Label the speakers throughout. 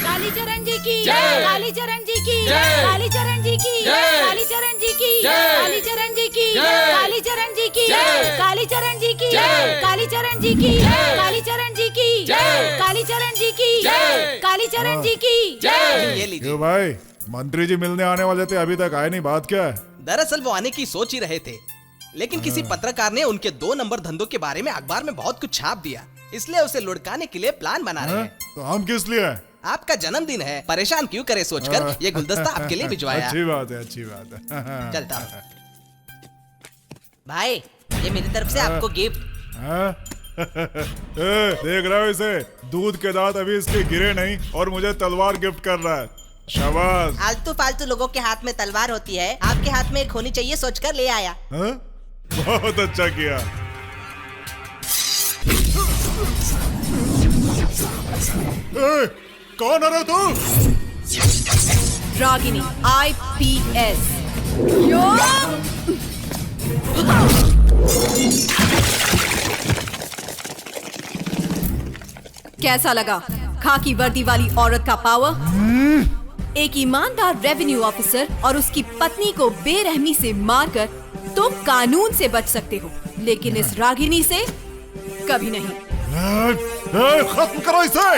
Speaker 1: कालीचरण जी की कालीचरण जी की कालीचरण जी की कालीचरण जी की कालीचरण जी की कालीचरण जी की कालीचरण जी की कालीचरण जी की कालीचरण जी की कालीचरण जी की
Speaker 2: ये लीजिए।
Speaker 3: क्यों भाई, मंत्री जी मिलने आने वाले थे, अभी तक आए नहीं, बात क्या है?
Speaker 2: दरअसल वो आने की सोच ही रहे थे, लेकिन किसी पत्रकार ने उनके 2 नंबर धंधों के बारे में अखबार में बहुत कुछ छाप दिया, इसलिए उसे लुढ़काने के लिए प्लान बना रहे हैं।
Speaker 3: तो हम किस लिए हैं?
Speaker 2: आपका जन्मदिन है, परेशान क्यों करे सोचकर ये गुलदस्ता आपके लिए भिजवाया।
Speaker 3: अच्छी बात है, अच्छी बात है।
Speaker 2: चलता हूँ। भाई, ये मेरी तरफ से आपको गिफ्ट।
Speaker 3: देख रहा हो इसे, दूध के दांत अभी इसके गिरे नहीं और मुझे तलवार गिफ्ट कर रहा है। शाबाश।
Speaker 2: आलतू फालतू लोगों के हाथ में तलवार होती है, आपके हाथ में एक होनी चाहिए सोचकर ले आया।
Speaker 3: बहुत अच्छा किया। कौन है रे तू?
Speaker 1: रागिनी IPS। कैसा लगा खाकी वर्दी वाली औरत का पावर? एक ईमानदार रेवेन्यू ऑफिसर और उसकी पत्नी को बेरहमी से मारकर तुम कानून से बच सकते हो, लेकिन इस रागिनी से कभी नहीं।
Speaker 3: खत्म करो इसे।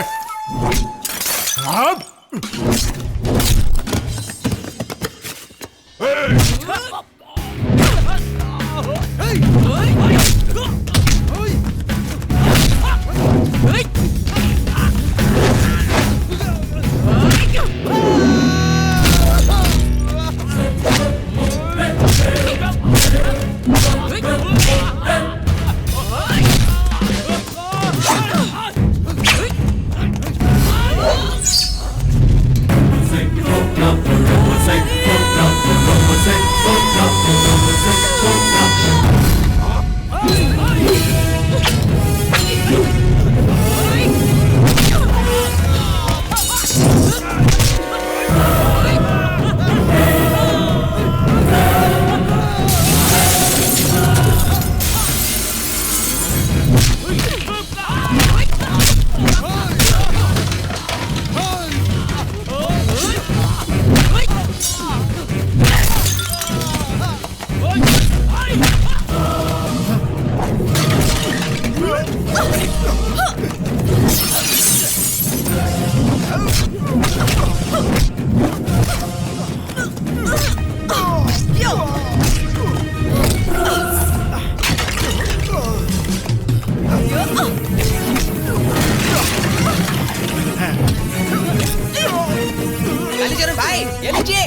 Speaker 2: भाई, ये लीजिए।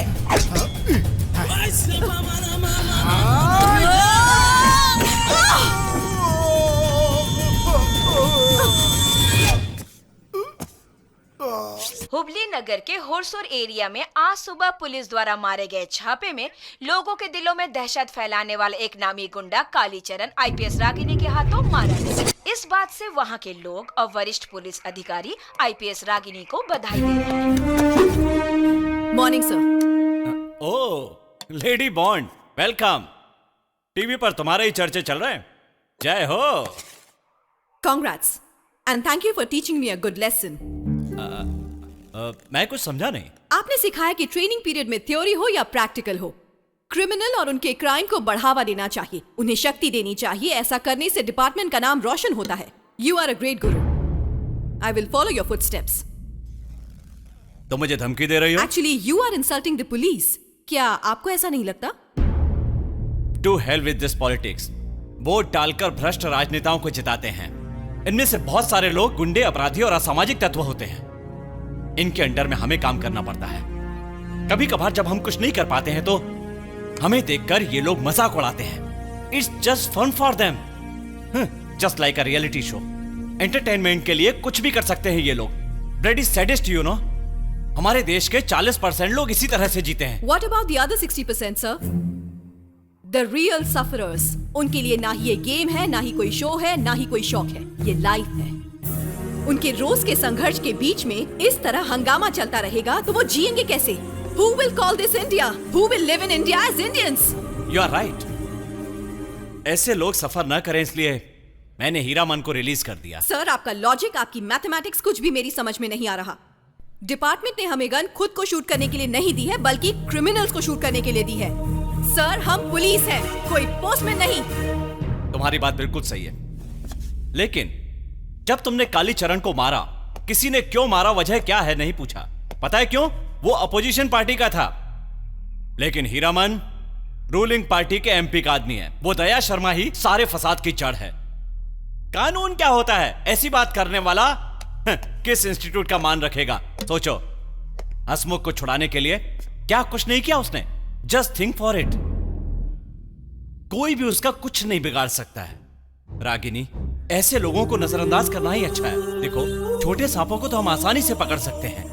Speaker 4: हुबली नगर के होरसोर एरिया में आज सुबह पुलिस द्वारा मारे गए छापे में लोगों के दिलों में दहशत फैलाने वाला एक नामी गुंडा कालीचरण आईपीएस रागिनी के हाथों मारा गया। इस बात से वहां के लोग और वरिष्ठ पुलिस अधिकारी आईपीएस रागिनी को बधाई दे रहे हैं।
Speaker 5: Morning sir.
Speaker 6: Oh lady Bond, welcome. TV पर तुम्हारे ही चर्चे चल रहे हैं। जय हो।
Speaker 5: Congrats and thank you for teaching me a good lesson.
Speaker 6: मैं कुछ समझा नहीं।
Speaker 5: आपने सिखाया कि ट्रेनिंग पीरियड में थ्योरी हो या प्रैक्टिकल हो, क्रिमिनल और उनके क्राइम को बढ़ावा देना चाहिए, उन्हें शक्ति देनी चाहिए। ऐसा करने से डिपार्टमेंट का नाम रोशन होता है। You are a great guru. I will follow your footsteps.
Speaker 6: तो मुझे धमकी दे रही हो?
Speaker 5: Actually you are insulting the police. क्या आपको ऐसा नहीं लगता?
Speaker 6: To hell with this politics. Vote डालकर भ्रष्ट राजनेताओं को जिताते हैं। इनमें से बहुत सारे लोग गुंडे, अपराधी और असामाजिक तत्व होते हैं। इनके अंडर में हमें काम करना पड़ता है। कभी कभार जब हम कुछ नहीं कर पाते हैं तो हमें देखकर ये लोग मजाक उड़ाते हैं। It's just fun for them, just like a reality show. Entertainment के लिए कुछ भी कर सकते हैं ये लोग। Bloody sadist, you know. हमारे देश के 40% लोग इसी तरह से जीते हैं।
Speaker 5: What about the other 60%, sir? The real sufferers. उनके लिए ना ही ये गेम है, ना ही कोई शो है, ना ही कोई शौक है, ये लाइफ है। उनके रोज के संघर्ष के बीच में इस तरह हंगामा चलता रहेगा तो वो जिएंगे कैसे? Who will call this India? Who will live in India as Indians?
Speaker 6: You are right. ऐसे लोग सफर न करें इसलिए मैंने हीरामन को रिलीज कर दिया।
Speaker 5: सर, आपका लॉजिक, आपकी मैथमेटिक्स कुछ भी मेरी समझ में नहीं आ रहा। डिपार्टमेंट ने हमें गन खुद को शूट करने के लिए नहीं दी है, बल्कि क्रिमिनल्स को शूट करने के लिए दी है। सर, हम पुलिस हैं, कोई पोस्टमैन नहीं।
Speaker 6: तुम्हारी बात बिल्कुल सही है, लेकिन जब तुमने कालीचरण को मारा, किसी ने क्यों मारा, वजह क्या है, नहीं पूछा। पता है क्यों? वो अपोजिशन पार्टी का था। लेकिन हीरामन रूलिंग पार्टी के एमपी का आदमी है। वो दया शर्मा ही सारे फसाद की जड़ है। कानून क्या होता है? ऐसी बात करने वाला किस इंस्टीट्यूट का मान रखेगा? सोचो, हसमुख को छुड़ाने के लिए क्या कुछ नहीं किया उसने। Just think for it. कोई भी उसका कुछ नहीं बिगाड़ सकता है। रागिनी, ऐसे लोगों को नजरअंदाज करना ही अच्छा है। देखो, छोटे सांपों को तो हम आसानी से पकड़ सकते हैं,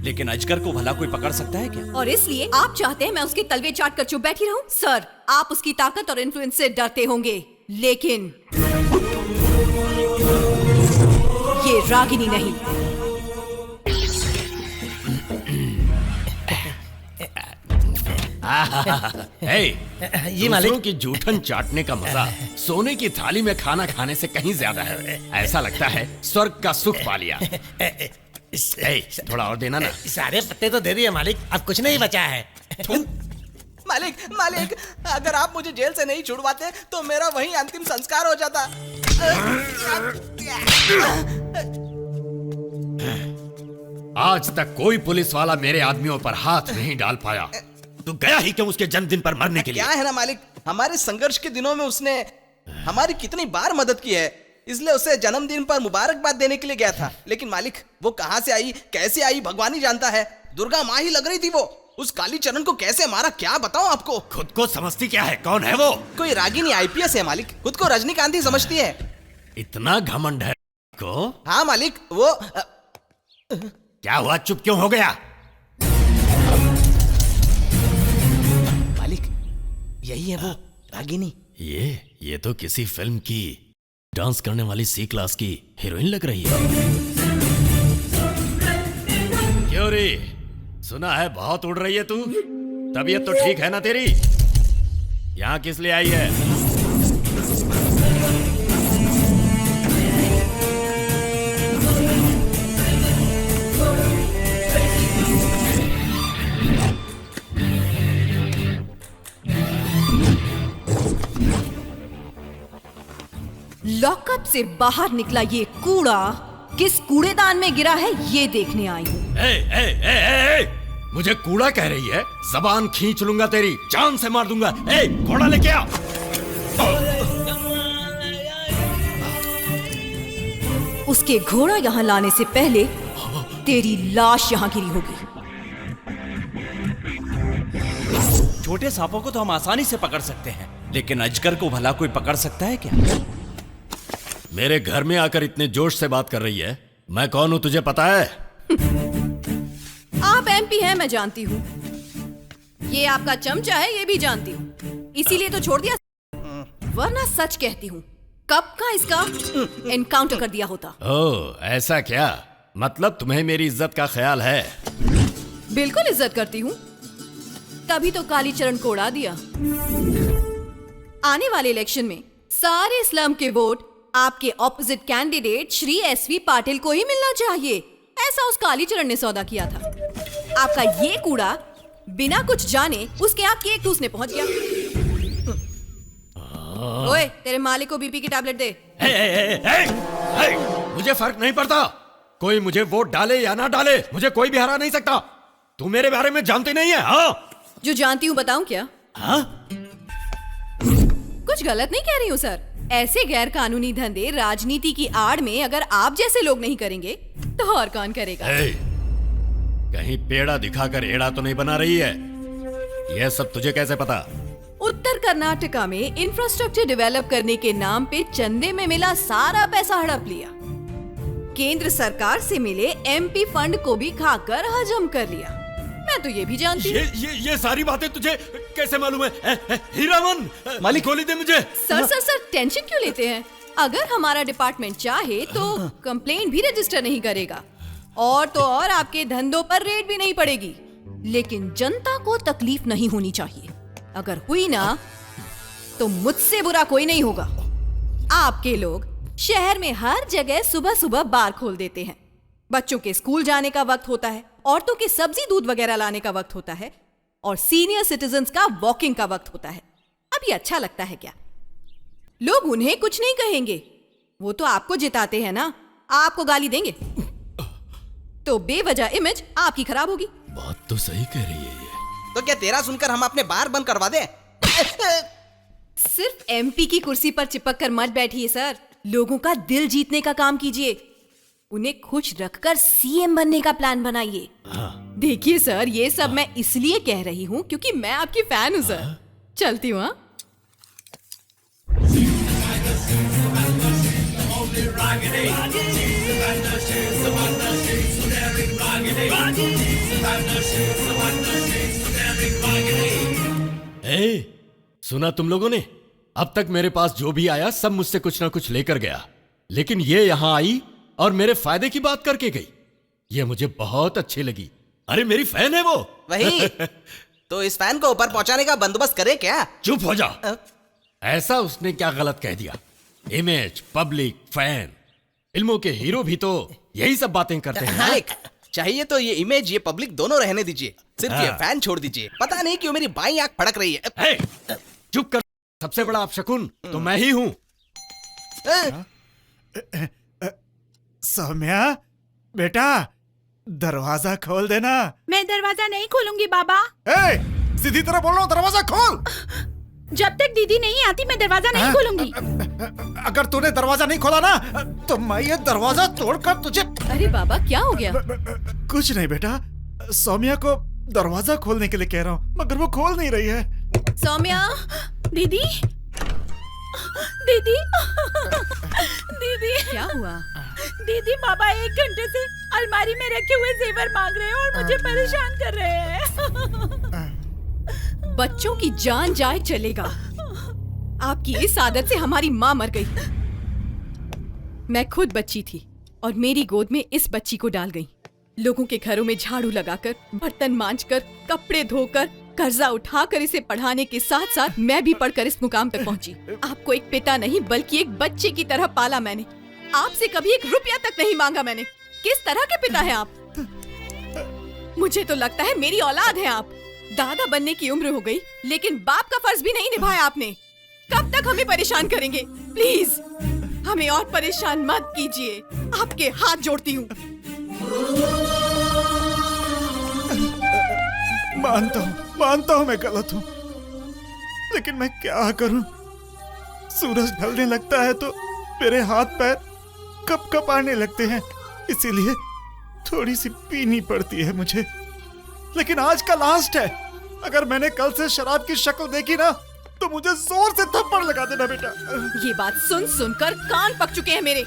Speaker 6: लेकिन अजगर को भला कोई पकड़ सकता है क्या?
Speaker 5: और इसलिए आप चाहते हैं मैं उसके तलवे चाट कर चुप बैठी रहूं? सर, आप उसकी ताकत और इन्फ्लुएंस से डरते होंगे, लेकिन ये रागिनी नहीं।
Speaker 7: ये दूसरों की जूठन चाटने का मजा सोने की थाली में खाना खाने से कहीं ज्यादा है। ऐसा लगता है स्वर्ग का सुख पा लिया। थोड़ा और देना ना।
Speaker 8: सारे पत्ते तो दे दिए मालिक, अब कुछ नहीं बचा है।
Speaker 2: मालिक, मालिक, अगर आप मुझे जेल से नहीं छुड़वाते तो मेरा वहीं अंतिम संस्कार हो जाता।
Speaker 7: आज तक कोई पुलिस वाला मेरे आदमियों पर हाथ नहीं डाल पाया। तू गया ही क्यों उसके जन्मदिन पर मरने के लिए?
Speaker 2: क्या है ना मालिक, हमारे संघर्ष के दिनों में उसने हमारी कितनी बार मदद की है, इसलिए उसे जन्मदिन पर मुबारकबाद देने के लिए गया था। लेकिन मालिक, वो कहां से आई, कैसे आई, भगवान ही जानता है। दुर्गा माँ ही लग रही थी वो। उस कालीचरण को कैसे मारा, क्या बताऊं आपको।
Speaker 7: खुद को समझती क्या है? कौन है वो?
Speaker 2: कोई रागिनी आईपीएस है मालिक, खुद को रजनीकांत ही समझती है।
Speaker 7: इतना घमंड है को?
Speaker 2: हाँ मालिक, वो
Speaker 7: क्या हुआ, चुप क्यों हो गया?
Speaker 2: मालिक, यही है वो रागिनी।
Speaker 7: ये तो किसी फिल्म की डांस करने वाली सी क्लास की हीरोइन लग रही है। क्यों रे, सुना है बहुत उड़ रही है तू? तबीयत तो ठीक है ना तेरी? यहाँ किस लिए आई है?
Speaker 5: लॉकअप से बाहर निकला ये कूड़ा किस कूड़ेदान में गिरा है, ये देखने आई हूँ।
Speaker 7: मुझे कूड़ा कह रही है? जबान खींच लूंगा तेरी, जान से मार दूंगा। घोड़ा लेके आ।
Speaker 5: उसके घोड़ा यहाँ लाने से पहले तेरी लाश यहाँ गिरी होगी।
Speaker 6: छोटे सांपों को तो हम आसानी से पकड़ सकते हैं, लेकिन अजगर को भला कोई पकड़ सकता है क्या?
Speaker 7: मेरे घर में आकर इतने जोश से बात कर रही है। मैं कौन हूं तुझे पता है?
Speaker 5: एमपी है, मैं जानती हूँ। ये आपका चमचा है, ये भी जानती हूँ। इसीलिए तो छोड़ दिया, वरना सच कहती हूँ कब का इसका एनकाउंटर कर दिया होता।
Speaker 7: ओह, ऐसा क्या? मतलब तुम्हें मेरी इज्जत का ख्याल है?
Speaker 5: बिल्कुल इज्जत करती हूँ, तभी तो कालीचरण को उड़ा दिया। आने वाले इलेक्शन में सारे स्लम के वोट आपके opposite candidate Shri SV Patil को ही मिलना चाहिए, ऐसा उस कालीचरण ने सौदा किया था। आपका ये कूड़ा बिना कुछ जाने उसके यहाँ केक ठूसने पहुंच गया। ओए, तेरे मालिक को बीपी की टैबलेट दे।
Speaker 7: मुझे फर्क नहीं पड़ता, कोई मुझे वोट डाले या ना डाले, मुझे कोई भी हरा नहीं सकता। तू मेरे बारे में जानती नहीं है? हाँ,
Speaker 5: जो जानती हूँ बताऊं क्या?
Speaker 7: हाँ?
Speaker 5: कुछ गलत नहीं कह रही हूँ सर। ऐसे गैर कानूनी धंधे राजनीति की आड़ में अगर आप जैसे लोग नहीं करेंगे तो और कौन करेगा?
Speaker 7: कहीं पेड़ा दिखाकर एड़ा तो नहीं बना रही है? यह सब तुझे कैसे पता?
Speaker 5: उत्तर कर्नाटका में इंफ्रास्ट्रक्चर डेवलप करने के नाम पे चंदे में मिला सारा पैसा हड़प लिया। केंद्र सरकार से मिले एमपी फंड को भी खाकर हजम कर लिया। मैं तो ये भी जानती हूँ।
Speaker 7: ये सारी बातें तुझे कैसे मालूम है? हीरामन, मालिक गोली दे मुझे।
Speaker 5: सर टेंशन क्यों लेते हैं? अगर हमारा डिपार्टमेंट चाहे तो कंप्लेंट भी रजिस्टर नहीं करेगा, और तो और आपके धंधों पर रेड भी नहीं पड़ेगी। लेकिन जनता को तकलीफ नहीं होनी चाहिए। अगर हुई ना तो मुझसे बुरा कोई नहीं होगा। आपके लोग शहर में हर जगह सुबह सुबह बार खोल देते हैं। बच्चों के स्कूल जाने का वक्त होता है, औरतों के सब्जी दूध वगैरह लाने का वक्त होता है, और सीनियर सिटीजन्स का वॉकिंग का वक्त होता है। अब ये अच्छा लगता है क्या? लोग उन्हें कुछ नहीं कहेंगे, वो तो आपको जिताते हैं ना, आपको गाली देंगे तो बेवजह इमेज आपकी खराब होगी।
Speaker 7: बात तो सही कह रही है ये।
Speaker 2: तो क्या तेरा सुनकर हम अपने बार बंद करवा दें?
Speaker 5: सिर्फ एमपी की कुर्सी पर चिपक कर मत बैठिए सर, लोगों का दिल जीतने का काम कीजिए। उन्हें खुश रखकर सीएम बनने का प्लान बनाइए। देखिए सर, ये सब मैं इसलिए कह रही हूँ क्योंकि मैं आपकी फैन हूँ सर। चलती हूँ। हाँ,
Speaker 7: सुना तुम लोगों ने? अब तक मेरे पास जो भी आया सब मुझसे कुछ ना कुछ लेकर गया, लेकिन ये यहां आई और मेरे फायदे की बात करके गई। ये मुझे बहुत अच्छी लगी। अरे मेरी फैन है वो।
Speaker 2: वही तो इस फैन को ऊपर पहुंचाने का बंदोबस्त करे क्या?
Speaker 7: चुप हो जा। ऐसा उसने क्या गलत कह दिया? इमेज, पब्लिक, फैन, फिल्मों के हीरो भी तो यही सब बातें करते हैं।
Speaker 2: मालिक, चाहिए तो ये इमेज, ये पब्लिक दोनों रहने दीजिए, सिर्फ ये फैन छोड़ दीजिए। पता नहीं क्यों मेरी बाईं आंख फड़क रही है।
Speaker 7: चुप कर, सबसे बड़ा अपशकुन तो मैं ही हूं।
Speaker 3: सौम्या बेटा, दरवाजा खोल देना।
Speaker 1: मैं दरवाजा नहीं खोलूंगी बाबा।
Speaker 3: सीधी तरह बोल रहा हूँ, दरवाजा खोल।
Speaker 1: जब तक दीदी नहीं आती मैं दरवाजा नहीं खोलूंगी।
Speaker 3: अगर तूने दरवाजा नहीं खोला ना तो मैं ये दरवाजा तोड़कर तुझे।
Speaker 5: अरे बाबा क्या हो गया?
Speaker 3: कुछ नहीं बेटा, सौम्या को दरवाजा खोलने के लिए कह रहा हूँ मगर वो खोल नहीं रही है।
Speaker 5: सौम्या,
Speaker 1: दीदी दीदी दीदी
Speaker 5: क्या हुआ?
Speaker 1: दीदी, बाबा 1 घंटे से अलमारी में रखे हुए जेवर मांग रहे हैं और मुझे परेशान कर रहे हैं।
Speaker 5: बच्चों की जान जाए चलेगा। आपकी इस आदत से हमारी माँ मर गई। मैं खुद बच्ची थी और मेरी गोद में इस बच्ची को डाल गई। लोगों के घरों में झाड़ू लगाकर, बर्तन मांजकर, कपड़े धोकर, कर्जा उठाकर इसे पढ़ाने के साथ साथ मैं भी पढ़कर इस मुकाम तक पहुंची। आपको एक पिता नहीं बल्कि एक बच्चे की तरह पाला मैंने। आपसे कभी 1 रुपया तक नहीं मांगा मैंने। किस तरह के पिता हैं आप? मुझे तो लगता है मेरी औलाद है आप। दादा बनने की उम्र हो गई लेकिन बाप का फर्ज भी नहीं निभाया आपने। कब तक हमें परेशान करेंगे? प्लीज हमें और परेशान मत कीजिए, आपके हाथ जोड़ती हूँ।
Speaker 3: मानता हूँ मैं गलत हूँ, लेकिन मैं क्या करूँ? सूरज ढलने लगता है तो मेरे हाथ पैर कप आने लगते हैं, इसीलिए थोड़ी सी पीनी पड़ती है मुझे। लेकिन आज का लास्ट है। अगर मैंने कल से शराब की शक्ल देखी ना तो मुझे जोर से थप्पड़ लगा देना बेटा।
Speaker 5: ये बात सुन सुनकर कान पक चुके हैं मेरे।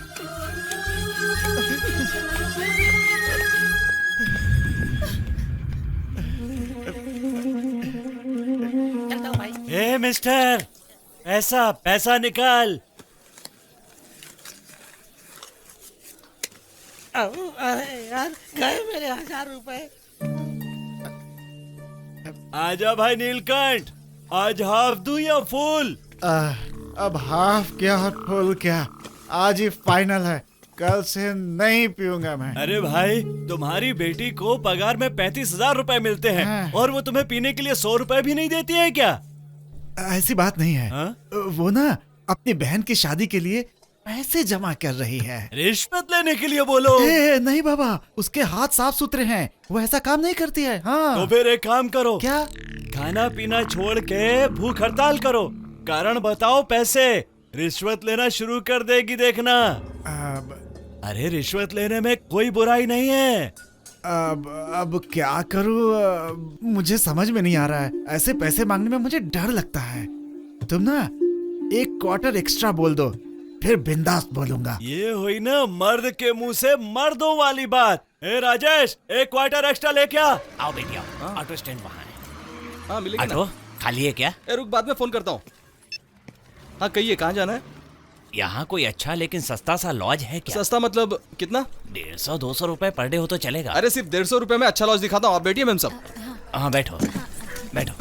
Speaker 6: मिस्टर, ऐसा पैसा निकाल।
Speaker 8: अरे यार, गए मेरे 1000 रुपए।
Speaker 6: आजा भाई नीलकंठ, आज हाफ दूं या फुल?
Speaker 3: अब हाफ क्या और फुल क्या, आज ही फाइनल है, कल से नहीं पीऊंगा मैं।
Speaker 6: अरे भाई, तुम्हारी बेटी को पगार में 35,000 रुपए मिलते हैं
Speaker 3: हाँ।
Speaker 6: और वो तुम्हें पीने के लिए 100 रुपए भी नहीं देती है क्या?
Speaker 3: ऐसी बात नहीं है।
Speaker 6: हाँ?
Speaker 3: वो ना अपनी बहन की शादी के लिए पैसे जमा कर रही है।
Speaker 6: रिश्वत लेने के लिए बोलो।
Speaker 3: नहीं बाबा, उसके हाथ साफ सुथरे हैं, वो ऐसा काम नहीं करती है। हाँ।
Speaker 6: तो फिर एक काम करो।
Speaker 3: क्या?
Speaker 6: खाना पीना छोड़ के भूख हड़ताल करो, कारण बताओ, पैसे रिश्वत लेना शुरू कर देगी, देखना। अरे रिश्वत लेने में कोई बुराई नहीं है।
Speaker 3: अब क्या करूँ, मुझे समझ में नहीं आ रहा है। ऐसे पैसे मांगने में मुझे डर लगता है। तुम ना 1 क्वार्टर एक्स्ट्रा बोल दो, फिर बिंदास बोलूंगा।
Speaker 6: ये हुई ना मर्द के मुंह से मर्दों वाली बात। ए राजेश, 1 क्वार्टर एक्स्ट्रा लेके आ।
Speaker 7: आओ बेटी आओ, ऑटो स्टैंड वहाँ है।
Speaker 2: हाँ मिलेगा ना।
Speaker 7: ऑटो खाली है क्या?
Speaker 2: रुक, बाद में फोन करता हूँ। हाँ कहिए, कहाँ जाना है?
Speaker 7: यहाँ कोई अच्छा लेकिन सस्ता सा लॉज है क्या?
Speaker 2: सस्ता मतलब कितना?
Speaker 7: 150-200 रुपए पर डे हो तो चलेगा।
Speaker 2: अरे सिर्फ 150 रुपए में अच्छा लॉज दिखाता हूँ, आप बैठिए मैम सब।
Speaker 7: हाँ बैठो बैठो।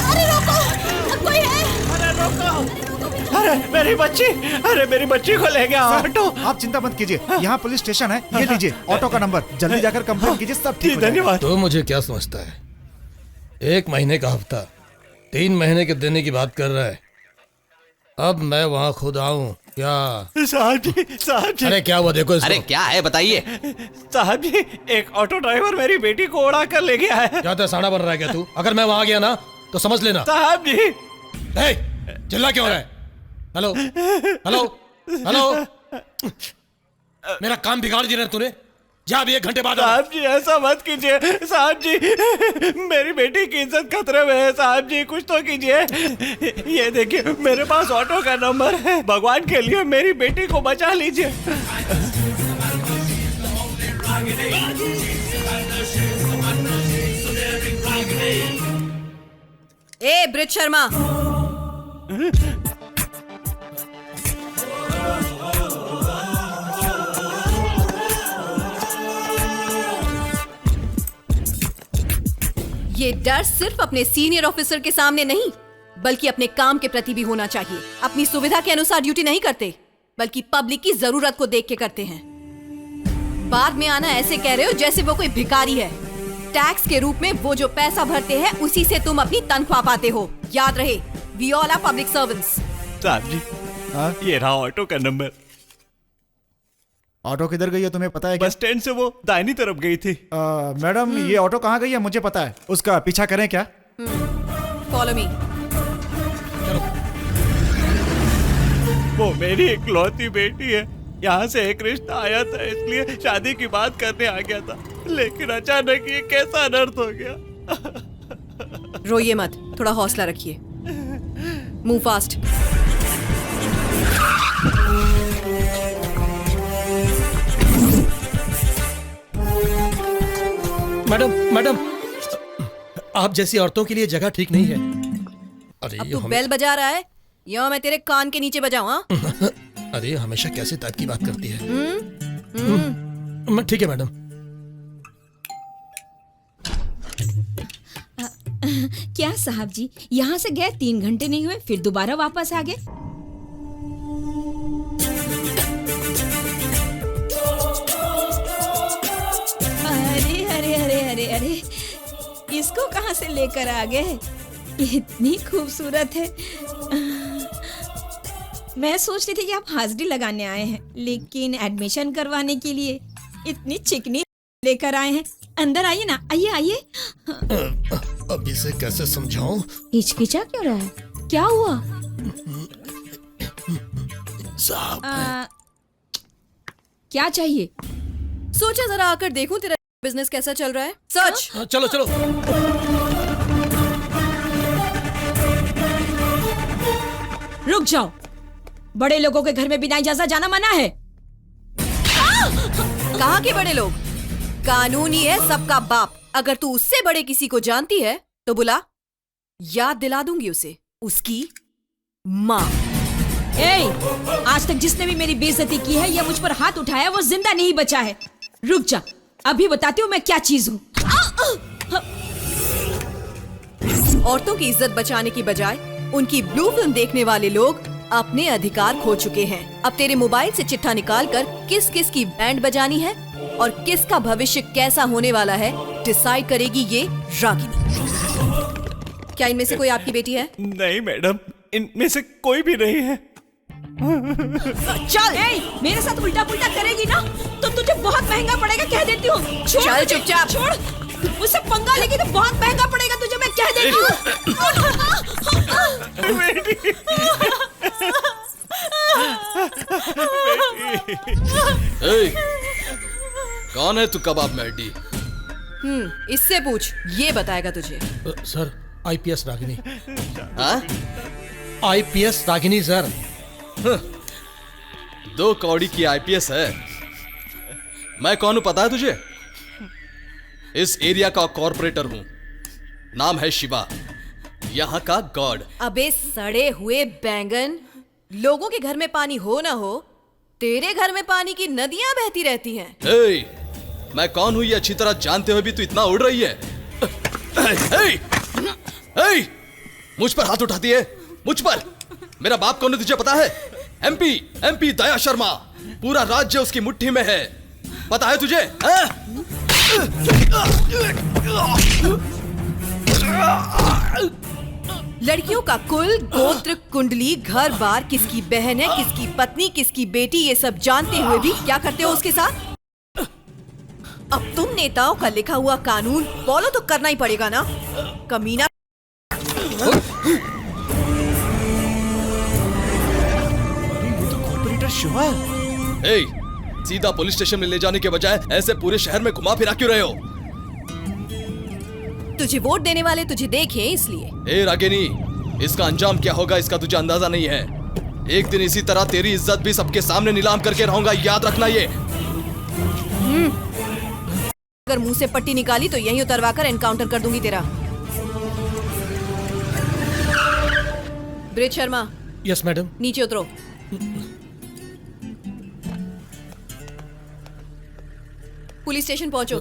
Speaker 1: अरे रोको, कोई है?
Speaker 6: अरे मेरी बच्ची, अरे मेरी बच्ची को ले गया ऑटो।
Speaker 3: आप चिंता मत कीजिए, यहाँ पुलिस स्टेशन है, ये लीजिए ऑटो का नंबर, जल्दी जाकर कंप्लेन कीजिए, सब ठीक हो जाएगा।
Speaker 6: धन्यवाद।
Speaker 9: तो मुझे क्या समझता है, 1 महीने का हफ्ता 3 महीने के देने की बात कर रहा है। अब मैं वहाँ खुद आऊँ क्या?
Speaker 6: साहब जी।
Speaker 9: अरे क्या हुआ, देखो इसको।
Speaker 2: अरे क्या है बताइए।
Speaker 6: साहब जी, एक ऑटो ड्राइवर मेरी बेटी को उड़ा कर ले गया है।
Speaker 9: क्या साड़ा बन रहा है क्या तू? अगर मैं वहाँ गया ना तो समझ लेना।
Speaker 6: साहब जी।
Speaker 9: हे, चिल्ला क्यों रहा है? हेलो हेलो हेलो, मेरा काम बिगाड़ दिया तूने। जा अभी 1 घंटे बाद।
Speaker 6: साहब जी ऐसा मत कीजिए। साहब जी, मेरी बेटी की इज्जत खतरे में है। साहब जी कुछ तो कीजिए। ये देखिए मेरे पास ऑटो का नंबर है, भगवान के लिए मेरी बेटी को बचा लीजिए।
Speaker 5: ए ब्रिज शर्मा, ये डर सिर्फ अपने सीनियर ऑफिसर के सामने नहीं, बल्कि अपने काम के प्रति भी होना चाहिए। अपनी सुविधा के अनुसार ड्यूटी नहीं करते, बल्कि पब्लिक की जरूरत को देख के करते हैं। बाद में आना ऐसे कह रहे हो जैसे वो कोई भिखारी है। टैक्स के रूप में वो जो पैसा भरते हैं उसी से तुम अपनी तनख्वाह पाते हो। याद रहे, we all are public servants.
Speaker 6: साहब जी, ये रहा ऑटो का नंबर।
Speaker 3: ऑटो किधर गई है तुम्हें पता है क्या?
Speaker 6: बस स्टैंड से वो दाहिनी तरफ गई थी।
Speaker 3: मैडम ये ऑटो कहाँ गई है मुझे पता है, उसका पीछा करें क्या?
Speaker 5: Follow me.
Speaker 6: वो मेरी इकलौती बेटी है। यहाँ से एक रिश्ता आया था, इसलिए शादी की बात करने आ गया था, लेकिन अचानक ये कैसा अनर्थ हो गया।
Speaker 5: रोइए मत, थोड़ा हौसला रखिए। Move fast.
Speaker 9: मैडम मैडम, आप जैसी औरतों के लिए जगह ठीक नहीं है। अरे
Speaker 5: अब तू बेल बजा रहा है या मैं तेरे कान के नीचे बजाऊं? हाँ?
Speaker 9: अरे हमेशा कैसे टाइप की बात करती है। ठीक है मैडम।
Speaker 1: क्या साहब जी, यहाँ से गए 3 घंटे नहीं हुए, फिर दोबारा वापस आ गए? अरे अरे अरे अरे अरे, इसको कहाँ से लेकर आ गए? इतनी खूबसूरत है। मैं सोच रही थी कि आप हाजिरी लगाने आए हैं, लेकिन एडमिशन करवाने के लिए इतनी चिकनी लेकर आए हैं। अंदर आइए ना, आइए आइए।
Speaker 9: अब इसे कैसे समझाऊं?
Speaker 1: हिचकिचा क्यों रहा है? क्या हुआ?
Speaker 9: साहब
Speaker 1: क्या चाहिए?
Speaker 5: सोचा जरा आकर देखूं तेरा बिजनेस कैसा चल रहा है। सच।
Speaker 9: चलो चलो।
Speaker 1: रुक जाओ, बड़े लोगों के घर में बिना इजाजत जाना मना है।
Speaker 5: कहाँ के बड़े लोग? कानून ही है सबका बाप। अगर तू उससे बड़े किसी को जानती है तो बुला, याद दिला दूंगी उसे उसकी माँ।
Speaker 1: आज तक जिसने भी मेरी बेइज्जती की है या मुझ पर हाथ उठाया वो जिंदा नहीं बचा है। रुक जा, अभी बताती हूँ मैं क्या चीज हूँ।
Speaker 5: औरतों की इज्जत बचाने की बजाय उनकी ब्लू फिल्म देखने वाले लोग अपने अधिकार खो चुके हैं। अब तेरे मोबाइल से चिट्ठा निकालकर किस किस की बैंड बजानी है और किसका भविष्य कैसा होने वाला है डिसाइड करेगी ये रागिनी। क्या इनमें से कोई आपकी बेटी है?
Speaker 6: नहीं मैडम, इनमें से कोई भी नहीं है।
Speaker 1: चल, मेरे साथ उल्टा पुल्टा करेगी ना तो तुझे बहुत महंगा पड़ेगा, कह देती हूँ।
Speaker 5: चल चुपचाप।
Speaker 1: छोड़, मुझसे पंगा लेगी तो बहुत महंगा पड़ेगा तुझे, मैं कह देती हूँ।
Speaker 2: कौन है तू कबाब मैडी?
Speaker 5: इससे पूछ, ये बताएगा तुझे।
Speaker 9: Sir, IPS Ragini.
Speaker 2: हाँ?
Speaker 9: IPS Ragini sir.
Speaker 2: 2 कौड़ी की आईपीएस है। मैं कौन हूं पता है तुझे? इस एरिया का कॉर्पोरेटर हूं। नाम है शिवा, यहाँ का गॉड।
Speaker 5: अबे सड़े हुए बैंगन, लोगों के घर में पानी हो ना हो, तेरे घर में पानी की नदियां बहती रहती हैं।
Speaker 2: मैं कौन हूं ये अच्छी तरह जानते हुए भी तू इतना उड़ रही है? मुझ पर हाथ उठाती है, मुझ पर। मेरा बाप कौन है तुझे पता है? एमपी दया शर्मा। पूरा राज्य उसकी मुट्ठी में है, पता है तुझे?
Speaker 5: लड़कियों का कुल, गोत्र, कुंडली, घर बार, किसकी बहन है, किसकी पत्नी, किसकी बेटी, ये सब जानते हुए भी क्या करते हो उसके साथ? अब तुम नेताओं का लिखा हुआ कानून फॉलो तो करना ही पड़ेगा ना, कमीना।
Speaker 6: शिवा,
Speaker 2: सीधा पुलिस स्टेशन में ले जाने के बजाय ऐसे पूरे शहर में घुमा फिरा क्यों रहे हो?
Speaker 5: तुझे वोट देने वाले तुझे देखें इसलिए।
Speaker 2: रागिनी, इसका अंजाम क्या होगा इसका तुझे अंदाजा नहीं है। एक दिन इसी तरह तेरी इज्जत भी सबके सामने नीलाम करके रहूंगा, याद रखना ये।
Speaker 5: अगर मुंह से पट्टी निकाली तो यहीं उतरवा कर एनकाउंटर कर दूंगी तेरा। ब्रिज शर्मा।
Speaker 9: Yes madam.
Speaker 5: नीचे उतरो। पुलिस स्टेशन पहुंचो।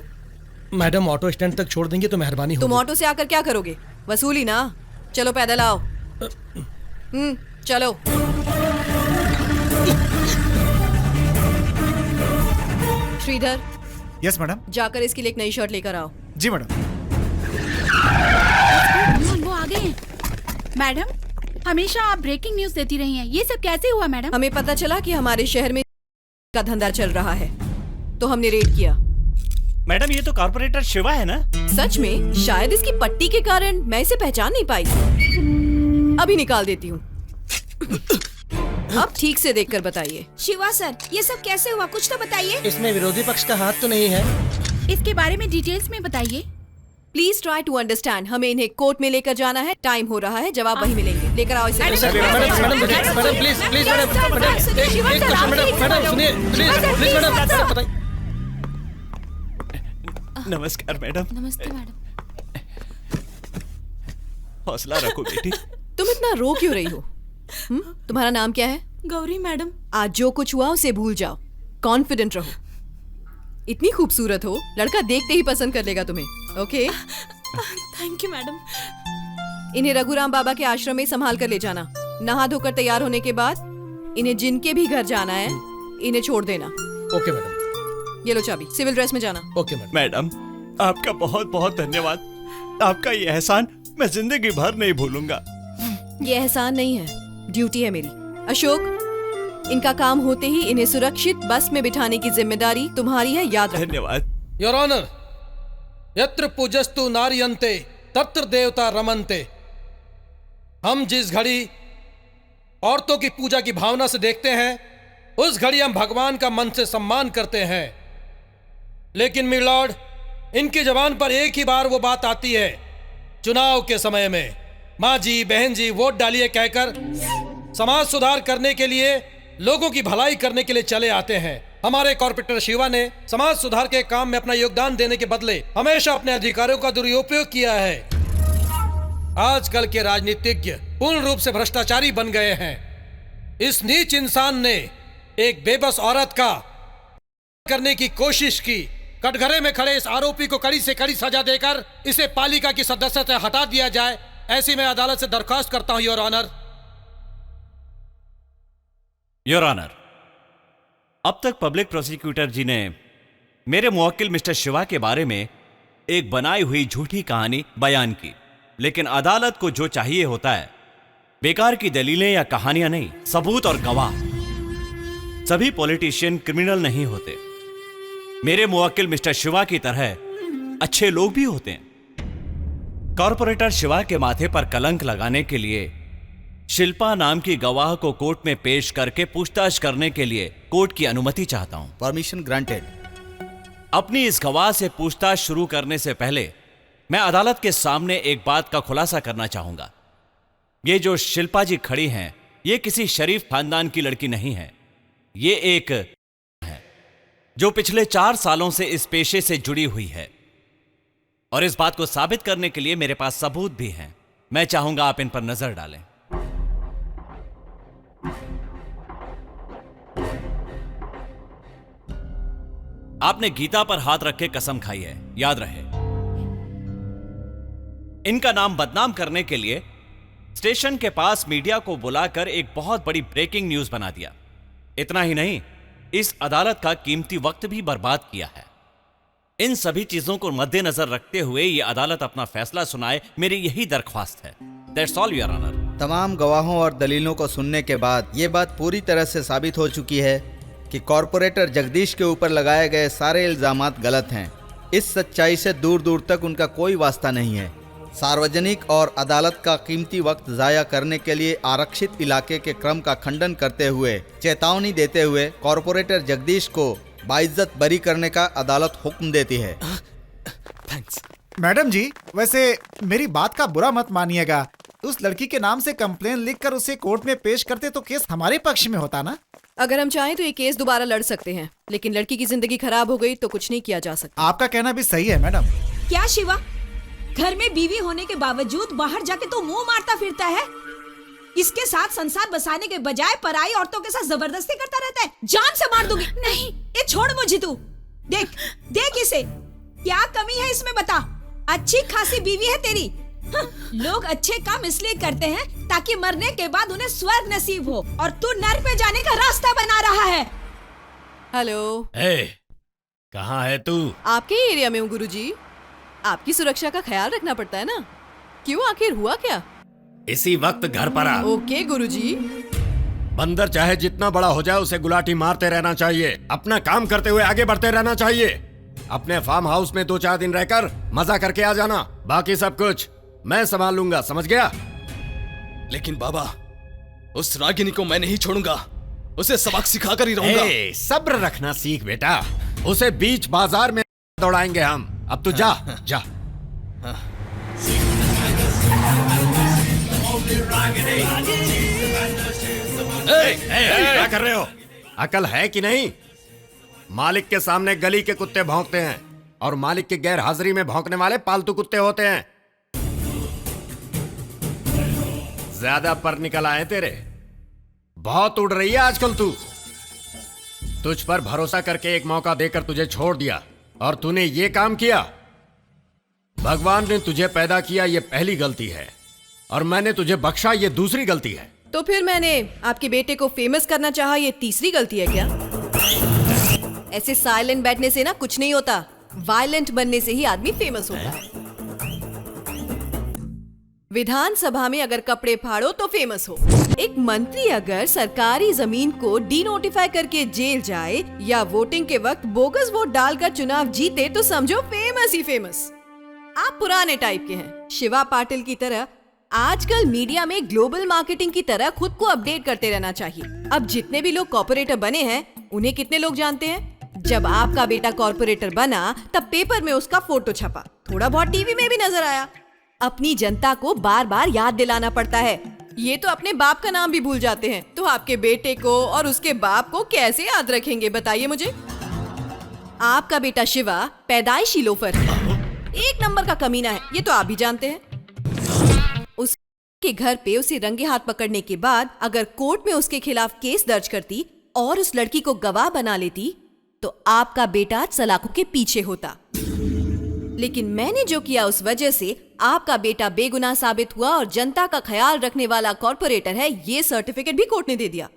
Speaker 9: मैडम, ऑटो स्टैंड तक छोड़ देंगे तो मेहरबानी होगी।
Speaker 5: तुम ऑटो से आकर क्या करोगे? वसूली ना। चलो पैदल आओ। चलो। श्रीधर।
Speaker 3: Yes madam.
Speaker 5: जाकर इसके लिए एक नई शर्ट लेकर आओ।
Speaker 3: जी मैडम।
Speaker 1: वो आ गए। मैडम, हमेशा आप ब्रेकिंग न्यूज देती रही हैं, ये सब कैसे हुआ मैडम?
Speaker 5: हमें पता चला कि हमारे शहर में का धंधा चल रहा है, तो हमने रेड किया।
Speaker 6: मैडम, ये तो कॉर्पोरेटर शिवा है ना?
Speaker 5: सच में? शायद इसकी पट्टी के कारण मैं इसे पहचान नहीं पाई। अभी निकाल देती हूँ। अब ठीक से देखकर बताइए।
Speaker 1: शिवा सर, ये सब कैसे हुआ, कुछ तो बताइए।
Speaker 8: इसमें विरोधी पक्ष का हाथ तो नहीं है?
Speaker 1: इसके बारे में डिटेल्स में बताइए।
Speaker 5: Please try to understand. हमें इन्हें कोर्ट में लेकर जाना है, टाइम हो रहा है, जवाब वहीं मिलेंगे। लेकर आओ इसे।
Speaker 9: मैडम प्लीज मैडम बताइए।
Speaker 6: नमस्कार मैडम।
Speaker 1: नमस्ते मैडम।
Speaker 6: हौसला रखो बेटी।
Speaker 5: तुम इतना रो क्यों रही हो? तुम्हारा नाम क्या है?
Speaker 1: गौरी मैडम।
Speaker 5: आज जो कुछ हुआ उसे भूल जाओ, कॉन्फिडेंट रहो। इतनी खूबसूरत हो, लड़का देखते ही पसंद कर लेगा तुम्हें। ओके?
Speaker 1: Thank you madam.
Speaker 5: इन्हें रघुराम बाबा के आश्रम में संभाल कर ले जाना। नहा धोकर तैयार होने के बाद इन्हें जिनके भी घर जाना है, इन्हें छोड़ देना।
Speaker 9: Okay madam.
Speaker 5: ये लो चाबी, सिविल ड्रेस में जाना।
Speaker 9: Okay madam.
Speaker 6: मैडम, आपका बहुत बहुत धन्यवाद। आपका ये एहसान मैं जिंदगी भर नहीं भूलूंगा।
Speaker 5: ये एहसान नहीं है, ड्यूटी है मेरी। अशोक, इनका काम होते ही इन्हें सुरक्षित बस में बिठाने की जिम्मेदारी तुम्हारी है, याद रखना।
Speaker 6: धन्यवाद।
Speaker 9: योर ऑनर, यत्र पूजस्तु नार्यन्ते तत्र देवता रमन्ते। हम जिस घड़ी औरतों की पूजा की भावना से देखते हैं, उस घड़ी हम भगवान का मन से सम्मान करते हैं। लेकिन मिलॉर्ड, इनकी जबान पर एक ही बार वो बात आती है, चुनाव के समय में माँ जी, बहन जी, वोट डालिए कहकर समाज सुधार करने के लिए, लोगों की भलाई करने के लिए चले आते हैं। हमारे कॉर्पोरेटर शिवा ने समाज सुधार के काम में अपना योगदान देने के बदले हमेशा अपने अधिकारों का दुरुपयोग किया है। आजकल के राजनीतिज्ञ पूर्ण रूप से भ्रष्टाचारी बन गए हैं। इस नीच इंसान ने एक बेबस औरत का करने की कोशिश की। कटघरे में खड़े इस आरोपी को कड़ी से कड़ी सजा देकर इसे पालिका की सदस्यता से हटा दिया जाए, ऐसी मैं अदालत से दरखास्त करता हूं, योर ऑनर।
Speaker 6: योर ऑनर, अब तक पब्लिक प्रोसिक्यूटर जी ने मेरे मुवक्किल मिस्टर शिवा के बारे में एक बनाई हुई झूठी कहानी बयान की, लेकिन अदालत को जो चाहिए होता है, बेकार की दलीलें या कहानियां नहीं, सबूत और गवाह। सभी पॉलिटिशियन क्रिमिनल नहीं होते। मेरे मुवक्किल मिस्टर शिवा की तरह अच्छे लोग भी होते हैं। कॉर्पोरेटर शिवा के माथे पर कलंक लगाने के लिए शिल्पा नाम की गवाह को कोर्ट में पेश करके पूछताछ करने के लिए कोर्ट की अनुमति चाहता हूं।
Speaker 10: Permission granted.
Speaker 6: अपनी इस गवाह से पूछताछ शुरू करने से पहले मैं अदालत के सामने एक बात का खुलासा करना चाहूंगा। ये जो शिल्पा जी खड़ी हैं, ये किसी शरीफ खानदान की लड़की नहीं है। ये एक है जो पिछले 4 सालों से इस पेशे से जुड़ी हुई है, और इस बात को साबित करने के लिए मेरे पास सबूत भी हैं। मैं चाहूंगा आप इन पर नजर डालें। आपने गीता पर हाथ रख के कसम खाई है, याद रहे। इनका नाम बदनाम करने के लिए स्टेशन के पास मीडिया को बुलाकर एक बहुत बड़ी ब्रेकिंग न्यूज बना दिया। इतना ही नहीं, इस अदालत का कीमती वक्त भी बर्बाद किया है। इन सभी चीजों को मद्देनजर रखते हुए ये अदालत अपना फैसला सुनाए, मेरी यही दरख्वास्त है। That's all your honour.
Speaker 10: तमाम गवाहों और दलीलों को सुनने के बाद ये बात पूरी तरह से साबित हो चुकी है कि कॉर्पोरेटर जगदीश के ऊपर लगाए गए सारे इल्जामात गलत हैं। इस सच्चाई से दूर दूर तक उनका कोई वास्ता नहीं है। सार्वजनिक और अदालत का कीमती वक्त जाया करने के लिए आरक्षित इलाके के क्रम का खंडन करते हुए चेतावनी देते हुए कॉर्पोरेटर जगदीश को बाइज्जत बरी करने का अदालत हुक्म देती है।
Speaker 2: थैंक्स।
Speaker 3: मैडम जी, वैसे मेरी बात का बुरा मत मानिएगा। उस लड़की के नाम से कंप्लेन लिखकर उसे कोर्ट में पेश करते तो केस हमारे पक्ष में होता ना।
Speaker 5: अगर हम चाहें तो ये केस दोबारा लड़ सकते हैं, लेकिन लड़की की जिंदगी खराब हो गई तो कुछ नहीं किया जा सकता।
Speaker 3: आपका कहना भी सही है मैडम।
Speaker 1: क्या शिवा, घर में बीवी होने के बावजूद बाहर जाके तो मुंह मारता फिरता है? इसके साथ संसार बसाने के बजाय पराई औरतों के साथ जबरदस्ती करता रहता है। जान से मार दूंगी। नहीं, ये छोड़ मुझे तू। देख देख इसे, क्या कमी है इसमें बता। अच्छी खासी बीवी है तेरी। लोग अच्छे काम इसलिए करते हैं ताकि मरने के बाद उन्हें स्वर्ग नसीब हो, और तू नर्क में जाने का रास्ता बना रहा है।
Speaker 5: हेलो,
Speaker 7: कहाँ है तू?
Speaker 5: आपके एरिया में हूँ गुरुजी। आपकी सुरक्षा का ख्याल रखना पड़ता है ना। क्यों, आखिर हुआ क्या?
Speaker 7: इसी वक्त घर पर आ।
Speaker 5: ओके गुरुजी।
Speaker 7: बंदर चाहे जितना बड़ा हो जाए उसे गुलाटी मारते रहना चाहिए। अपना काम करते हुए आगे बढ़ते रहना चाहिए। अपने फार्म हाउस में 2-4 दिन रहकर मजा करके आ जाना। बाकी सब कुछ मैं संभाल लूंगा, समझ गया?
Speaker 2: लेकिन बाबा, उस रागिनी को मैं नहीं छोड़ूंगा। उसे सबक सिखाकर ही रहूंगा।
Speaker 7: सब्र रखना सीख बेटा। उसे बीच बाजार में दौड़ाएंगे हम। अब तू जा जा। क्या कर रहे हो? अकल है कि नहीं? मालिक के सामने गली के कुत्ते भौंकते हैं, और मालिक की गैर हाजिरी में भौंकने वाले पालतू कुत्ते होते हैं। ज्यादा पर निकल आए तेरे। बहुत उड़ रही है आजकल तू। तुझ पर भरोसा करके एक मौका देकर तुझे छोड़ दिया, और तूने ये काम किया। भगवान ने तुझे पैदा किया, ये पहली गलती है, और मैंने तुझे बख्शा, ये दूसरी गलती है।
Speaker 5: तो फिर मैंने आपके बेटे को फेमस करना चाहा, ये तीसरी गलती है क्या? ऐसे साइलेंट बैठने से ना कुछ नहीं होता। वायलेंट बनने से ही आदमी फेमस होता है। विधानसभा में अगर कपड़े फाड़ो तो फेमस हो। एक मंत्री अगर सरकारी जमीन को डीनोटिफाई करके जेल जाए, या वोटिंग के वक्त बोगस वोट डालकर चुनाव जीते, तो समझो फेमस ही फेमस। आप पुराने टाइप के हैं। शिवा पाटिल की तरह आजकल मीडिया में ग्लोबल मार्केटिंग की तरह खुद को अपडेट करते रहना चाहिए। अब जितने भी लोग कॉर्पोरेटर बने हैं, उन्हें कितने लोग जानते हैं? जब आपका बेटा कॉर्पोरेटर बना तब पेपर में उसका फोटो छपा, थोड़ा बहुत टीवी में भी नजर आया। अपनी जनता को बार बार याद दिलाना पड़ता है। ये तो अपने बाप का नाम भी भूल जाते हैं, तो आपके बेटे को और उसके बाप को कैसे याद रखेंगे बताइए मुझे। आपका बेटा शिवा पैदाइशी लोफर है, एक नंबर का कमीना है, ये तो आप भी जानते हैं। उसके घर पे उसे रंगे हाथ पकड़ने के बाद अगर कोर्ट में उसके खिलाफ केस दर्ज करती और उस लड़की को गवाह बना लेती तो आपका बेटा सलाखों के पीछे होता। लेकिन मैंने जो किया उस वजह से आपका बेटा बेगुनाह साबित हुआ और जनता का ख्याल रखने वाला कॉर्पोरेटर है, ये सर्टिफिकेट भी कोर्ट ने दे दिया।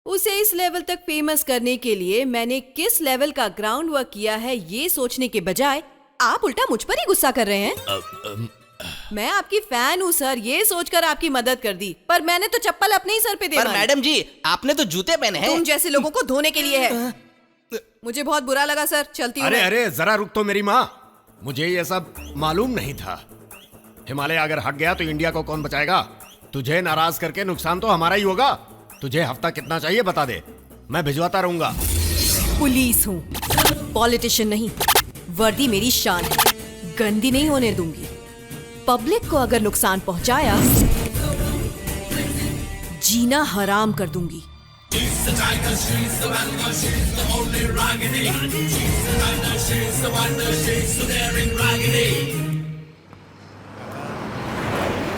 Speaker 5: उसे इस लेवल तक फेमस करने के लिए मैंने किस लेवल का ग्राउंड वर्क किया है ये सोचने के बजाय आप उल्टा मुझ पर ही गुस्सा कर रहे हैं। मैं आपकी फैन हूँ सर, ये सोचकर आपकी मदद कर दी, पर मैंने तो चप्पल अपने ही सर पे दे
Speaker 2: पर मैडम जी आपने तो जूते पहने हैं।
Speaker 5: तुम जैसे लोगों को धोने के लिए है। मुझे बहुत बुरा लगा सर, चलती हूँ।
Speaker 7: अरे अरे जरा रुक तो मेरी माँ, मुझे ये सब मालूम नहीं था। हिमालय अगर हट गया तो इंडिया को कौन बचाएगा? तुझे नाराज करके नुकसान तो हमारा ही होगा। तुझे हफ्ता कितना चाहिए बता दे, मैं भिजवाता रहूंगा।
Speaker 5: पुलिस हूँ, पॉलिटिशियन नहीं। वर्दी मेरी शान है, गंदी नहीं होने दूंगी। पब्लिक को अगर नुकसान पहुंचाया जीना हराम कर दूंगी।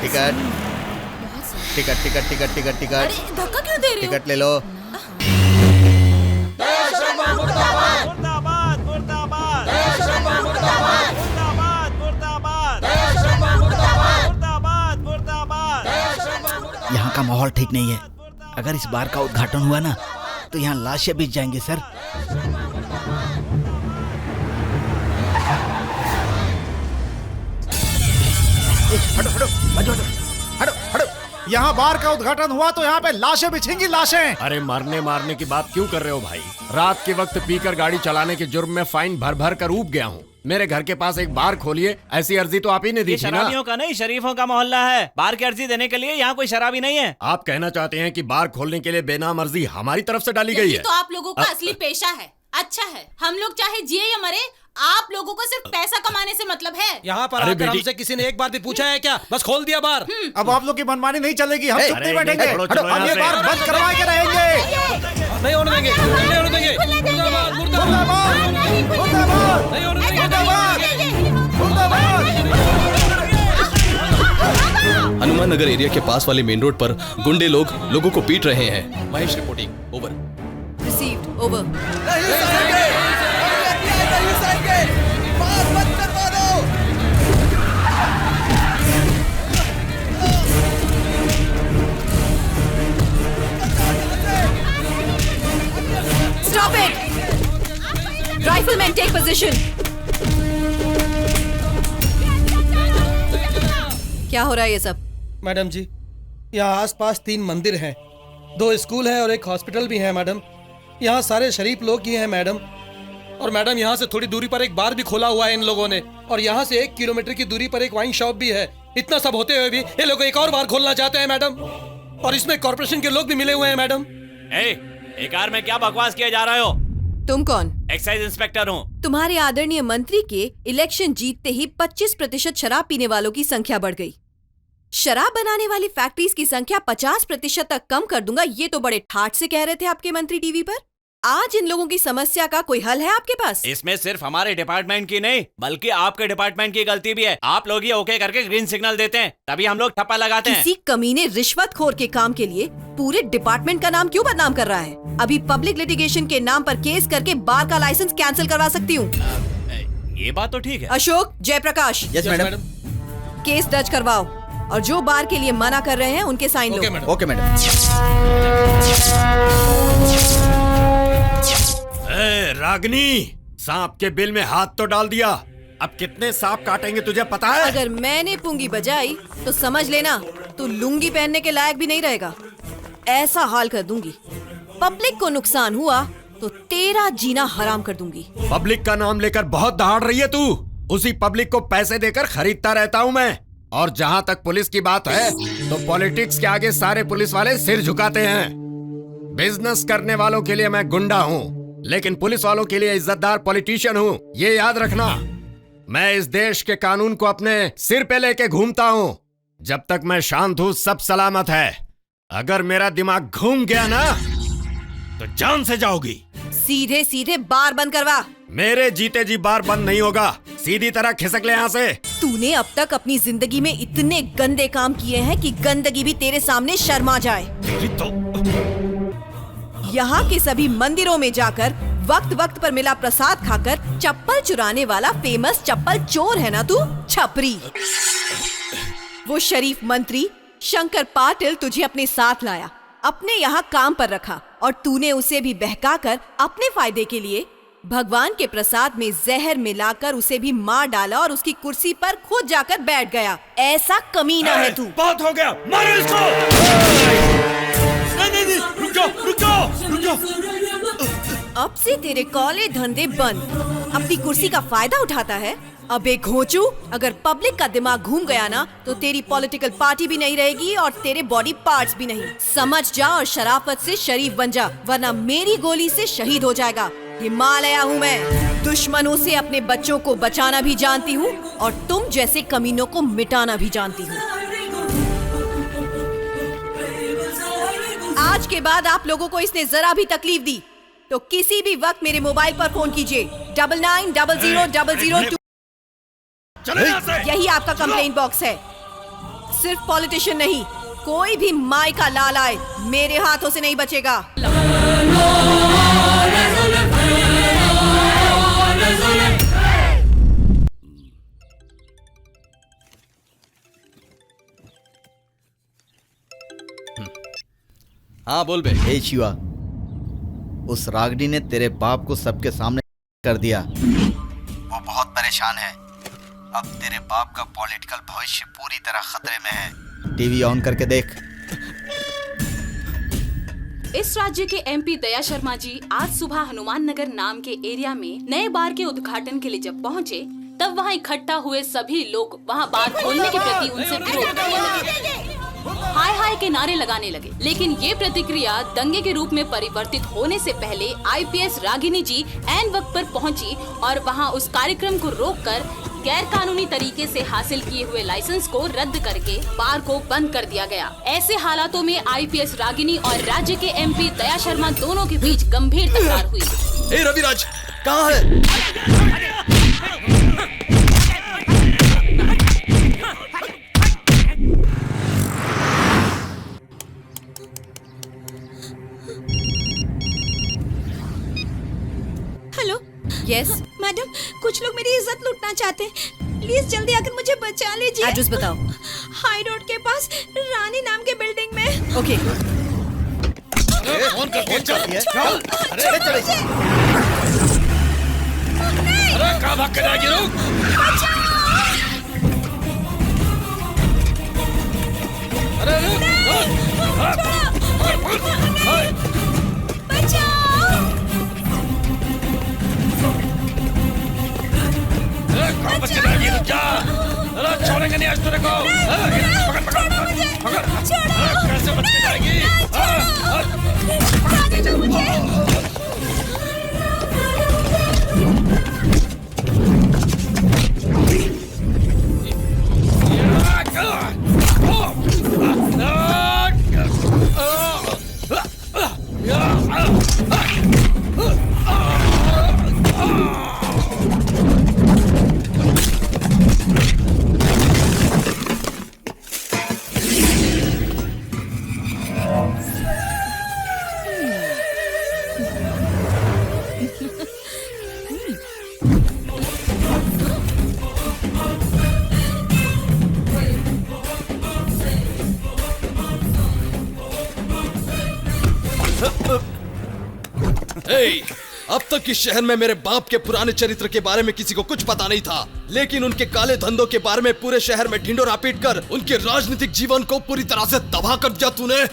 Speaker 10: Ticket ticket ticket ticket ticket ticket.
Speaker 5: अरे धक्का क्यों दे रहे हो?
Speaker 10: टिकट ले लो।
Speaker 11: यहाँ का माहौल ठीक नहीं है। अगर इस बार का उद्घाटन हुआ ना तो यहाँ लाशें बिछ जाएंगी सर।
Speaker 3: हटो हटो हटो हटो हटो। यहाँ बार का उद्घाटन हुआ तो यहाँ पे लाशें बिछेंगी, लाशें।
Speaker 7: अरे मारने की बात क्यों कर रहे हो भाई? रात के वक्त पीकर गाड़ी चलाने के जुर्म में फाइन भर भर कर ऊब गया हूँ। मेरे घर के पास एक बार खोलिए, ऐसी अर्जी तो आप ही ने दी थी ना।
Speaker 6: शराबियों का नहीं, शरीफों का मोहल्ला है। बार की अर्जी देने के लिए यहाँ कोई शराबी नहीं है।
Speaker 7: आप कहना चाहते हैं कि बार खोलने के लिए बेनाम अर्जी हमारी तरफ से डाली गई है?
Speaker 1: तो आप लोगों का असली पेशा है। अच्छा है, हम लोग चाहे जिए या मरे, आप लोगों को सिर्फ पैसा कमाने से मतलब है।
Speaker 9: यहाँ पर आकर हमसे किसी ने एक बार भी पूछा है क्या? बस खोल दिया बार।
Speaker 3: अब आप लोग की मनमानी नहीं चलेगी, हम चुप नहीं बैठेंगे। हम ये बार बंद करवा के रहेंगे।
Speaker 9: नहीं होने देंगे, नहीं होने देंगे। मुर्दाबाद, मुर्दाबाद,
Speaker 3: मुर्दाबाद,
Speaker 9: नहीं होने देंगे।
Speaker 12: हनुमान नगर एरिया के पास वाले मेन रोड पर गुंडे लोगों को पीट रहे हैं। Mahesh reporting over.
Speaker 5: Received over. Stop it! Riflemen, take position. क्या हो रहा है ये सब?
Speaker 9: मैडम जी, यहाँ आसपास 3 मंदिर हैं, 2 स्कूल हैं और एक हॉस्पिटल भी है मैडम। यहाँ सारे शरीफ लोग ही हैं मैडम। और मैडम यहाँ से थोड़ी दूरी पर एक बार भी खोला हुआ है इन लोगों ने, और यहाँ से 1 किलोमीटर की दूरी पर एक वाइन शॉप भी है। इतना सब होते हुए भी ये लोग एक और बार खोलना चाहते हैं मैडम, और इसमें कॉर्पोरेशन के लोग भी मिले हुए हैं मैडम।
Speaker 6: एक कार में क्या बकवास किए जा रहे हो?
Speaker 5: तुम कौन?
Speaker 6: एक्साइज इंस्पेक्टर हूँ।
Speaker 5: तुम्हारे आदरणीय मंत्री के इलेक्शन जीतते ही 25% शराब पीने वालों की संख्या बढ़ गई। शराब बनाने वाली फैक्ट्रीज की संख्या 50% तक कम कर दूंगा, ये तो बड़े ठाठ से कह रहे थे आपके मंत्री टीवी पर। आज इन लोगों की समस्या का कोई हल है आपके पास?
Speaker 6: इसमें सिर्फ हमारे डिपार्टमेंट की नहीं बल्कि आपके डिपार्टमेंट की गलती भी है। आप लोग ही ओके करके ग्रीन सिग्नल देते हैं, तभी हम लोग ठप्पा लगाते हैं।
Speaker 5: किसी कमीने रिश्वतखोर के काम के लिए पूरे डिपार्टमेंट का नाम क्यों बदनाम कर रहा है? अभी पब्लिक लिटिगेशन के नाम पर केस करके बार का लाइसेंस कैंसिल करवा सकती हूँ।
Speaker 6: ये बात तो ठीक है।
Speaker 5: Ashok, Jayaprakash,
Speaker 10: yes madam.
Speaker 5: Case दर्ज करवाओ और जो बार के लिए मना कर रहे हैं उनके साइन लो।
Speaker 10: Okay madam.
Speaker 7: रागिनी, सांप के बिल में हाथ तो डाल दिया। अब कितने सांप काटेंगे तुझे पता है?
Speaker 5: अगर मैंने पुंगी बजाई तो समझ लेना तू लुंगी पहनने के लायक भी नहीं रहेगा। ऐसा हाल कर दूंगी, पब्लिक को नुकसान हुआ तो तेरा जीना हराम कर दूंगी।
Speaker 7: पब्लिक का नाम लेकर बहुत दहाड़ रही है तू। उसी पब्लिक को पैसे देकर खरीदता रहता हूँ मैं। और जहाँ तक पुलिस की बात है तो पॉलिटिक्स के आगे सारे पुलिस वाले सिर झुकाते हैं। बिजनेस करने वालों के लिए मैं गुंडा हूँ, लेकिन पुलिस वालों के लिए इज्जतदार पॉलिटिशियन हूँ, ये याद रखना। मैं इस देश के कानून को अपने सिर पे लेके घूमता हूँ। जब तक मैं शांत हूं सब सलामत है। अगर मेरा दिमाग घूम गया ना तो जान से जाओगी।
Speaker 5: सीधे सीधे बार बंद करवा।
Speaker 7: मेरे जीते जी बार बंद नहीं होगा, सीधी तरह खिसक ले यहाँ से।
Speaker 5: तूने अब तक अपनी जिंदगी में इतने गंदे काम किए हैं कि गंदगी भी तेरे सामने शर्मा जाए।
Speaker 7: तो
Speaker 5: यहाँ के सभी मंदिरों में जाकर वक्त वक्त पर मिला प्रसाद खाकर चप्पल चुराने वाला फेमस चप्पल चोर है ना तू, छपरी। वो शरीफ मंत्री शंकर पाटिल तुझे अपने साथ लाया, अपने यहाँ काम पर रखा और तूने उसे भी बहकाकर अपने फायदे के लिए भगवान के प्रसाद में जहर मिलाकर उसे भी मार डाला और उसकी कुर्सी पर खुद जाकर बैठ गया। ऐसा कमीना है तू।
Speaker 7: बहुत हो गया, मारो इसको। नहीं, रुक जाओ।
Speaker 5: अब से तेरे कॉले धंधे बंद। अपनी कुर्सी का फायदा उठाता है। अबे घोंचू, अगर पब्लिक का दिमाग घूम गया ना तो तेरी पॉलिटिकल पार्टी भी नहीं रहेगी और तेरे बॉडी पार्ट्स भी नहीं। समझ जा और शराफत से शरीफ बन जा, वरना मेरी गोली से शहीद हो जाएगा। हिमालया हूँ मैं, दुश्मनों से अपने बच्चों को बचाना भी जानती हूँ और तुम जैसे कमीनों को मिटाना भी जानती हूँ। आज के बाद आप लोगों को इसने जरा भी तकलीफ दी तो किसी भी वक्त मेरे मोबाइल पर फोन कीजिए 99000002। यही आपका कंप्लेंट बॉक्स है। सिर्फ पॉलिटिशियन नहीं, कोई भी माई का लाल आए मेरे हाथों से नहीं बचेगा।
Speaker 2: हाँ बोल बे।
Speaker 10: हे शिवा, उस रागनी ने तेरे बाप को सबके सामने कर दिया। वो बहुत परेशान है। अब तेरे बाप का पॉलिटिकल भविष्य पूरी तरह खतरे में है। टीवी ऑन करके देख।
Speaker 13: इस राज्य के एमपी दया शर्मा जी आज सुबह हनुमान नगर नाम के एरिया में नए बार के उद्घाटन के लिए जब पहुंचे, तब वहां इकट्ठा हुए सभी लोग वहां बार खोलने के प्रति उनसे विरोध करने लगे, हाय हाय के नारे लगाने लगे। लेकिन ये प्रतिक्रिया दंगे के रूप में परिवर्तित होने से पहले आईपीएस रागिनी जी ऐन वक्त पर पहुंची और वहां उस कार्यक्रम को रोककर गैर कानूनी तरीके से हासिल किए हुए लाइसेंस को रद्द करके बार को बंद कर दिया गया। ऐसे हालातों में आईपीएस रागिनी और राज्य के एमपी दया शर्मा दोनों के बीच गंभीर तकरार हुई।
Speaker 12: रविराज कहाँ है?
Speaker 1: हेलो।
Speaker 5: यस
Speaker 1: मैडम, कुछ लोग मेरी इज्जत लूटना चाहते हैं, प्लीज जल्दी आकर मुझे बचा लीजिए।
Speaker 5: एड्रेस बताओ।
Speaker 1: हाई रोड के पास रानी नाम के बिल्डिंग में।
Speaker 5: ओके।
Speaker 7: फोन कर चल।
Speaker 1: अरे
Speaker 7: कहाँ भाग के जाएगी लोग? कहाँ बच के जाएगी? रुक जा। अरे छोड़ेंगे नहीं आज तेरे को। पकड़। कैसे बच के जाएगी?
Speaker 12: अब तक इस शहर में मेरे बाप के पुराने चरित्र के बारे में किसी को कुछ पता नहीं था, लेकिन उनके काले धंधों के बारे में पूरे शहर में ढिंडोरा पीट कर उनके राजनीतिक जीवन को पूरी तरह से तबाह कर दिया तूने।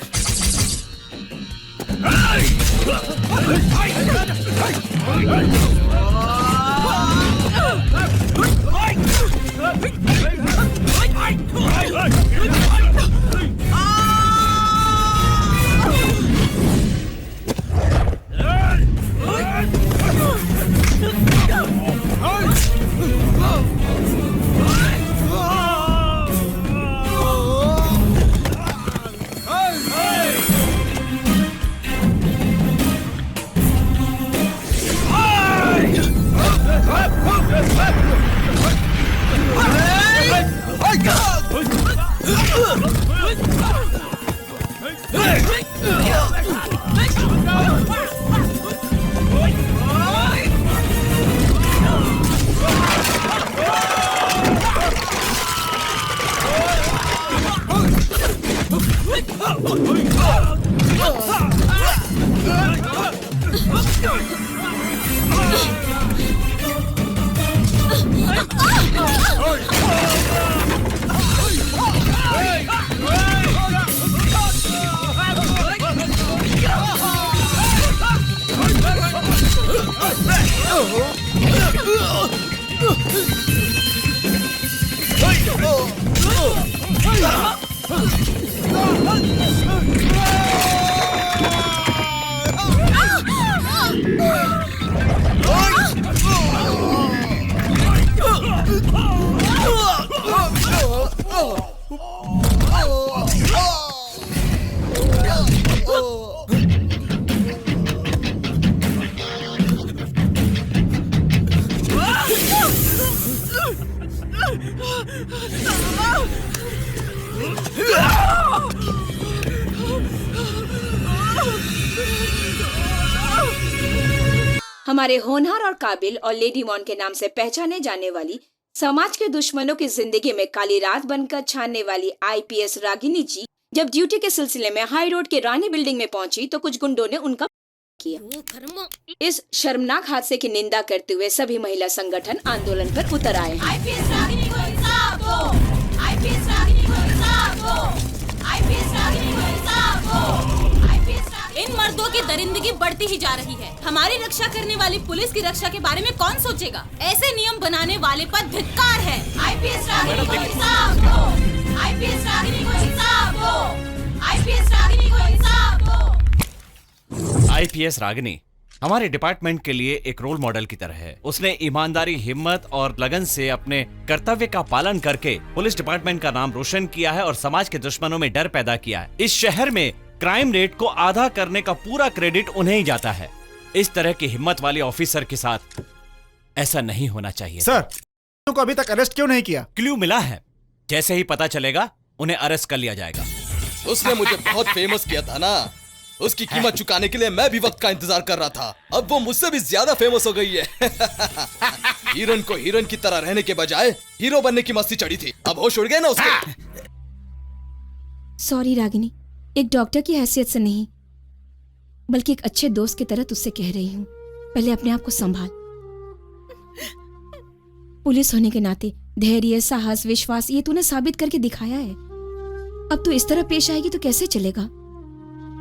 Speaker 4: हमारे होनहार और काबिल और लेडी मॉन के नाम से पहचाने जाने वाली समाज के दुश्मनों की जिंदगी में काली रात बनकर छानने वाली आईपीएस रागिनी जी जब ड्यूटी के सिलसिले में हाई रोड के रानी बिल्डिंग में पहुंची तो कुछ गुंडों ने उनका किया। इस शर्मनाक हादसे की निंदा करते हुए सभी महिला संगठन आंदोलन पर उतर आए हैं।
Speaker 1: आईपीएस रागिनी को इंसाफ दो, आईपीएस रागिनी को इंसाफ दो, आईपीएस रागिनी को इंसाफ दो, आईपीएस रागिनी।
Speaker 13: इन मर्दों की दरिंदगी बढ़ती ही जा रही है। हमारी रक्षा करने वाली पुलिस की रक्षा के बारे में कौन सोचेगा? ऐसे नियम बनाने वाले पर धिक्कार है।
Speaker 1: आईपीएस रागिनी को इंसाफ दो, आईपीएस रागिनी को इंसाफ दो, आईपीएस रागिनी को इंसाफ दो।
Speaker 6: आईपीएस रागिनी हमारे डिपार्टमेंट के लिए एक रोल मॉडल की तरह है। उसने ईमानदारी, हिम्मत और लगन से अपने कर्तव्य का पालन करके पुलिस डिपार्टमेंट का नाम रोशन किया है और समाज के दुश्मनों में डर पैदा किया है। इस शहर में क्राइम रेट को आधा करने का पूरा क्रेडिट उन्हें ही जाता है। इस तरह की हिम्मत वाले ऑफिसर के साथ ऐसा नहीं होना चाहिए।
Speaker 3: सर, को अभी तक अरेस्ट क्यों नहीं किया?
Speaker 6: क्लू मिला है, जैसे ही पता चलेगा उन्हें अरेस्ट कर लिया जाएगा।
Speaker 12: उसने मुझे बहुत फेमस किया था ना, उसकी कीमत चुकाने के लिए मैं भी वक्त का इंतजार कर रहा था। अब वो मुझसे भी ज्यादा फेमस हो गई है। हीरोइन को हीरोइन की तरह रहने के बजाय हीरो बनने की मस्ती चढ़ी थी। अब होश उड़ गए ना उसके।
Speaker 4: सॉरी रागिनी, एक डॉक्टर की हैसियत से नहीं बल्कि एक अच्छे दोस्त की तरह तुझसे कह रही हूँ, पहले अपने आप को संभाल। पुलिस होने के नाते धैर्य, साहस, विश्वास ये तूने साबित करके दिखाया है। अब तू इस तरह पेश आएगी तो कैसे चलेगा?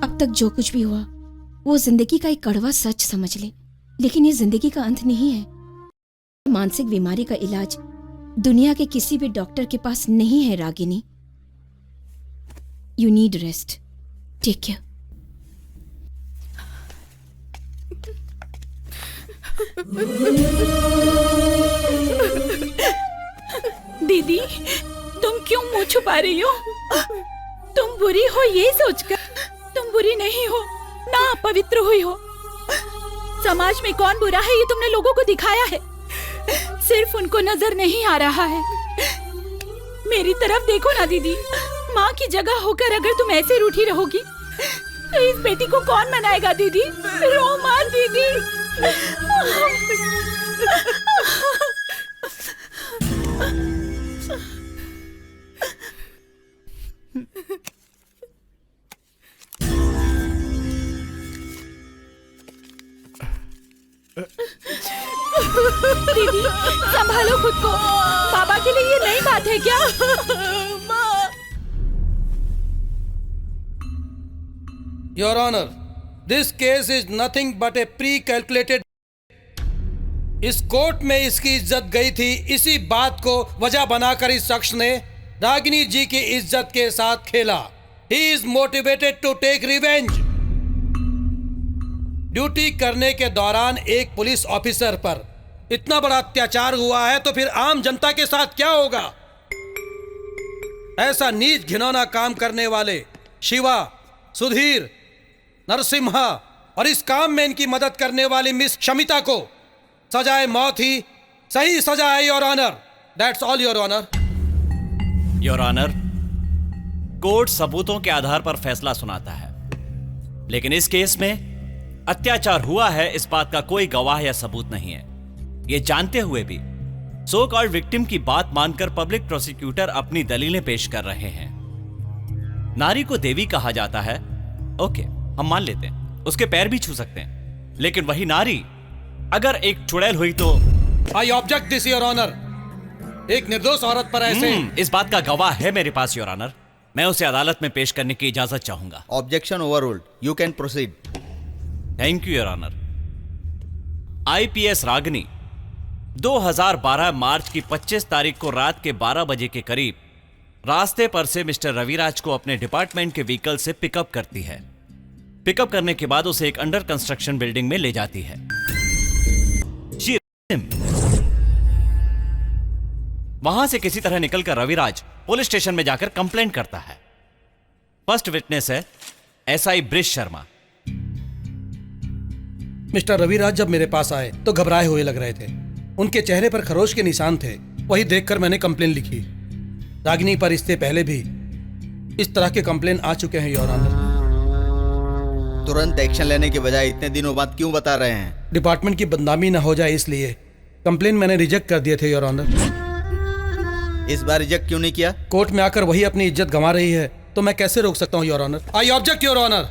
Speaker 4: अब तक जो कुछ भी हुआ वो जिंदगी का एक कड़वा सच समझ ले, लेकिन ये जिंदगी का अंत नहीं है। मानसिक बीमारी का इलाज दुनिया के किसी भी डॉक्टर के पास नहीं है Ragini. You need rest, take care.
Speaker 1: दीदी, तुम क्यों मुंह छुपा रही हो? तुम बुरी हो ये सोचकर। तुम बुरी नहीं हो, ना पवित्र हुई हो। समाज में कौन बुरा है ये तुमने लोगों को दिखाया है, सिर्फ उनको नजर नहीं आ रहा है। मेरी तरफ देखो ना दीदी, माँ की जगह होकर अगर तुम ऐसे रूठी रहोगी तो इस बेटी को कौन मनाएगा? दीदी रो मत दीदी। दीदी संभालो खुद को, बाबा के लिए ये नई बात है क्या?
Speaker 9: Your honour, this case is nothing but a pre calculated. इस कोर्ट में इसकी इज्जत गई थी, इसी बात को वजह बनाकर इस शख्स ने रागिनी जी की इज्जत के साथ खेला। He is motivated to take revenge. Duty करने के दौरान एक पुलिस ऑफिसर पर इतना बड़ा अत्याचार हुआ है तो फिर आम जनता के साथ क्या होगा? ऐसा नीच घिनौना काम करने वाले शिवा, सुधीर, नरसिम्हा और इस काम में इनकी मदद करने वाली मिस शमिता को सजाए मौत ही सही सजा है, your honour. That's all your honour.
Speaker 6: Your honour, court सबूतों के आधार पर फैसला सुनाता है, लेकिन इस केस में अत्याचार हुआ है इस बात का कोई गवाह या सबूत नहीं है। ये जानते हुए भी सो कॉल्ड विक्टिम की बात मानकर पब्लिक प्रोसिक्यूटर अपनी दलीलें पेश कर रहे हैं। नारी को देवी कहा जाता है, ओके हम मान लेते हैं, उसके पैर भी छू सकते हैं, लेकिन वही नारी अगर एक चुड़ैल हुई तो
Speaker 9: I object this your honour. एक निर्दोष औरत पर ऐसे
Speaker 6: इस बात का गवाह है मेरे पास योर ऑनर। मैं उसे अदालत में पेश करने की इजाजत चाहूंगा।
Speaker 10: Objection overruled, you can proceed.
Speaker 6: Thank you your honour. IPS Ragini 2012 मार्च की 25 तारीख को रात के 12 बजे के करीब रास्ते पर से मिस्टर रविराज को अपने डिपार्टमेंट के व्हीकल से पिकअप करती है। पिकअप करने के बाद उसे एक अंडर कंस्ट्रक्शन बिल्डिंग में ले जाती है। वहां से किसी तरह निकलकर रविराज पुलिस स्टेशन में जाकर कंप्लेंट करता है। फर्स्ट विटनेस है SI bridge Sharma.
Speaker 9: Mister Raviraj जब मेरे पास आए तो घबराए हुए लग रहे थे। उनके चेहरे पर खरोच के निशान थे। वही देखकर मैंने कंप्लेन लिखी। रागिनी पर इससे पहले भी इस तरह के कंप्लेन आ चुके हैं योर ऑनर।
Speaker 10: तुरंत एक्शन लेने के बजाय इतने दिनों बाद क्यों बता रहे हैं?
Speaker 9: डिपार्टमेंट की बदनामी न हो जाए इसलिए कंप्लेन मैंने रिजेक्ट कर दिए थे योर ऑनर।
Speaker 10: इस बार रिजेक्ट क्यों नहीं किया?
Speaker 9: कोर्ट में आकर वही अपनी इज्जत गंवा रही है तो मैं कैसे रोक सकता हूँ your honour. I object your honour.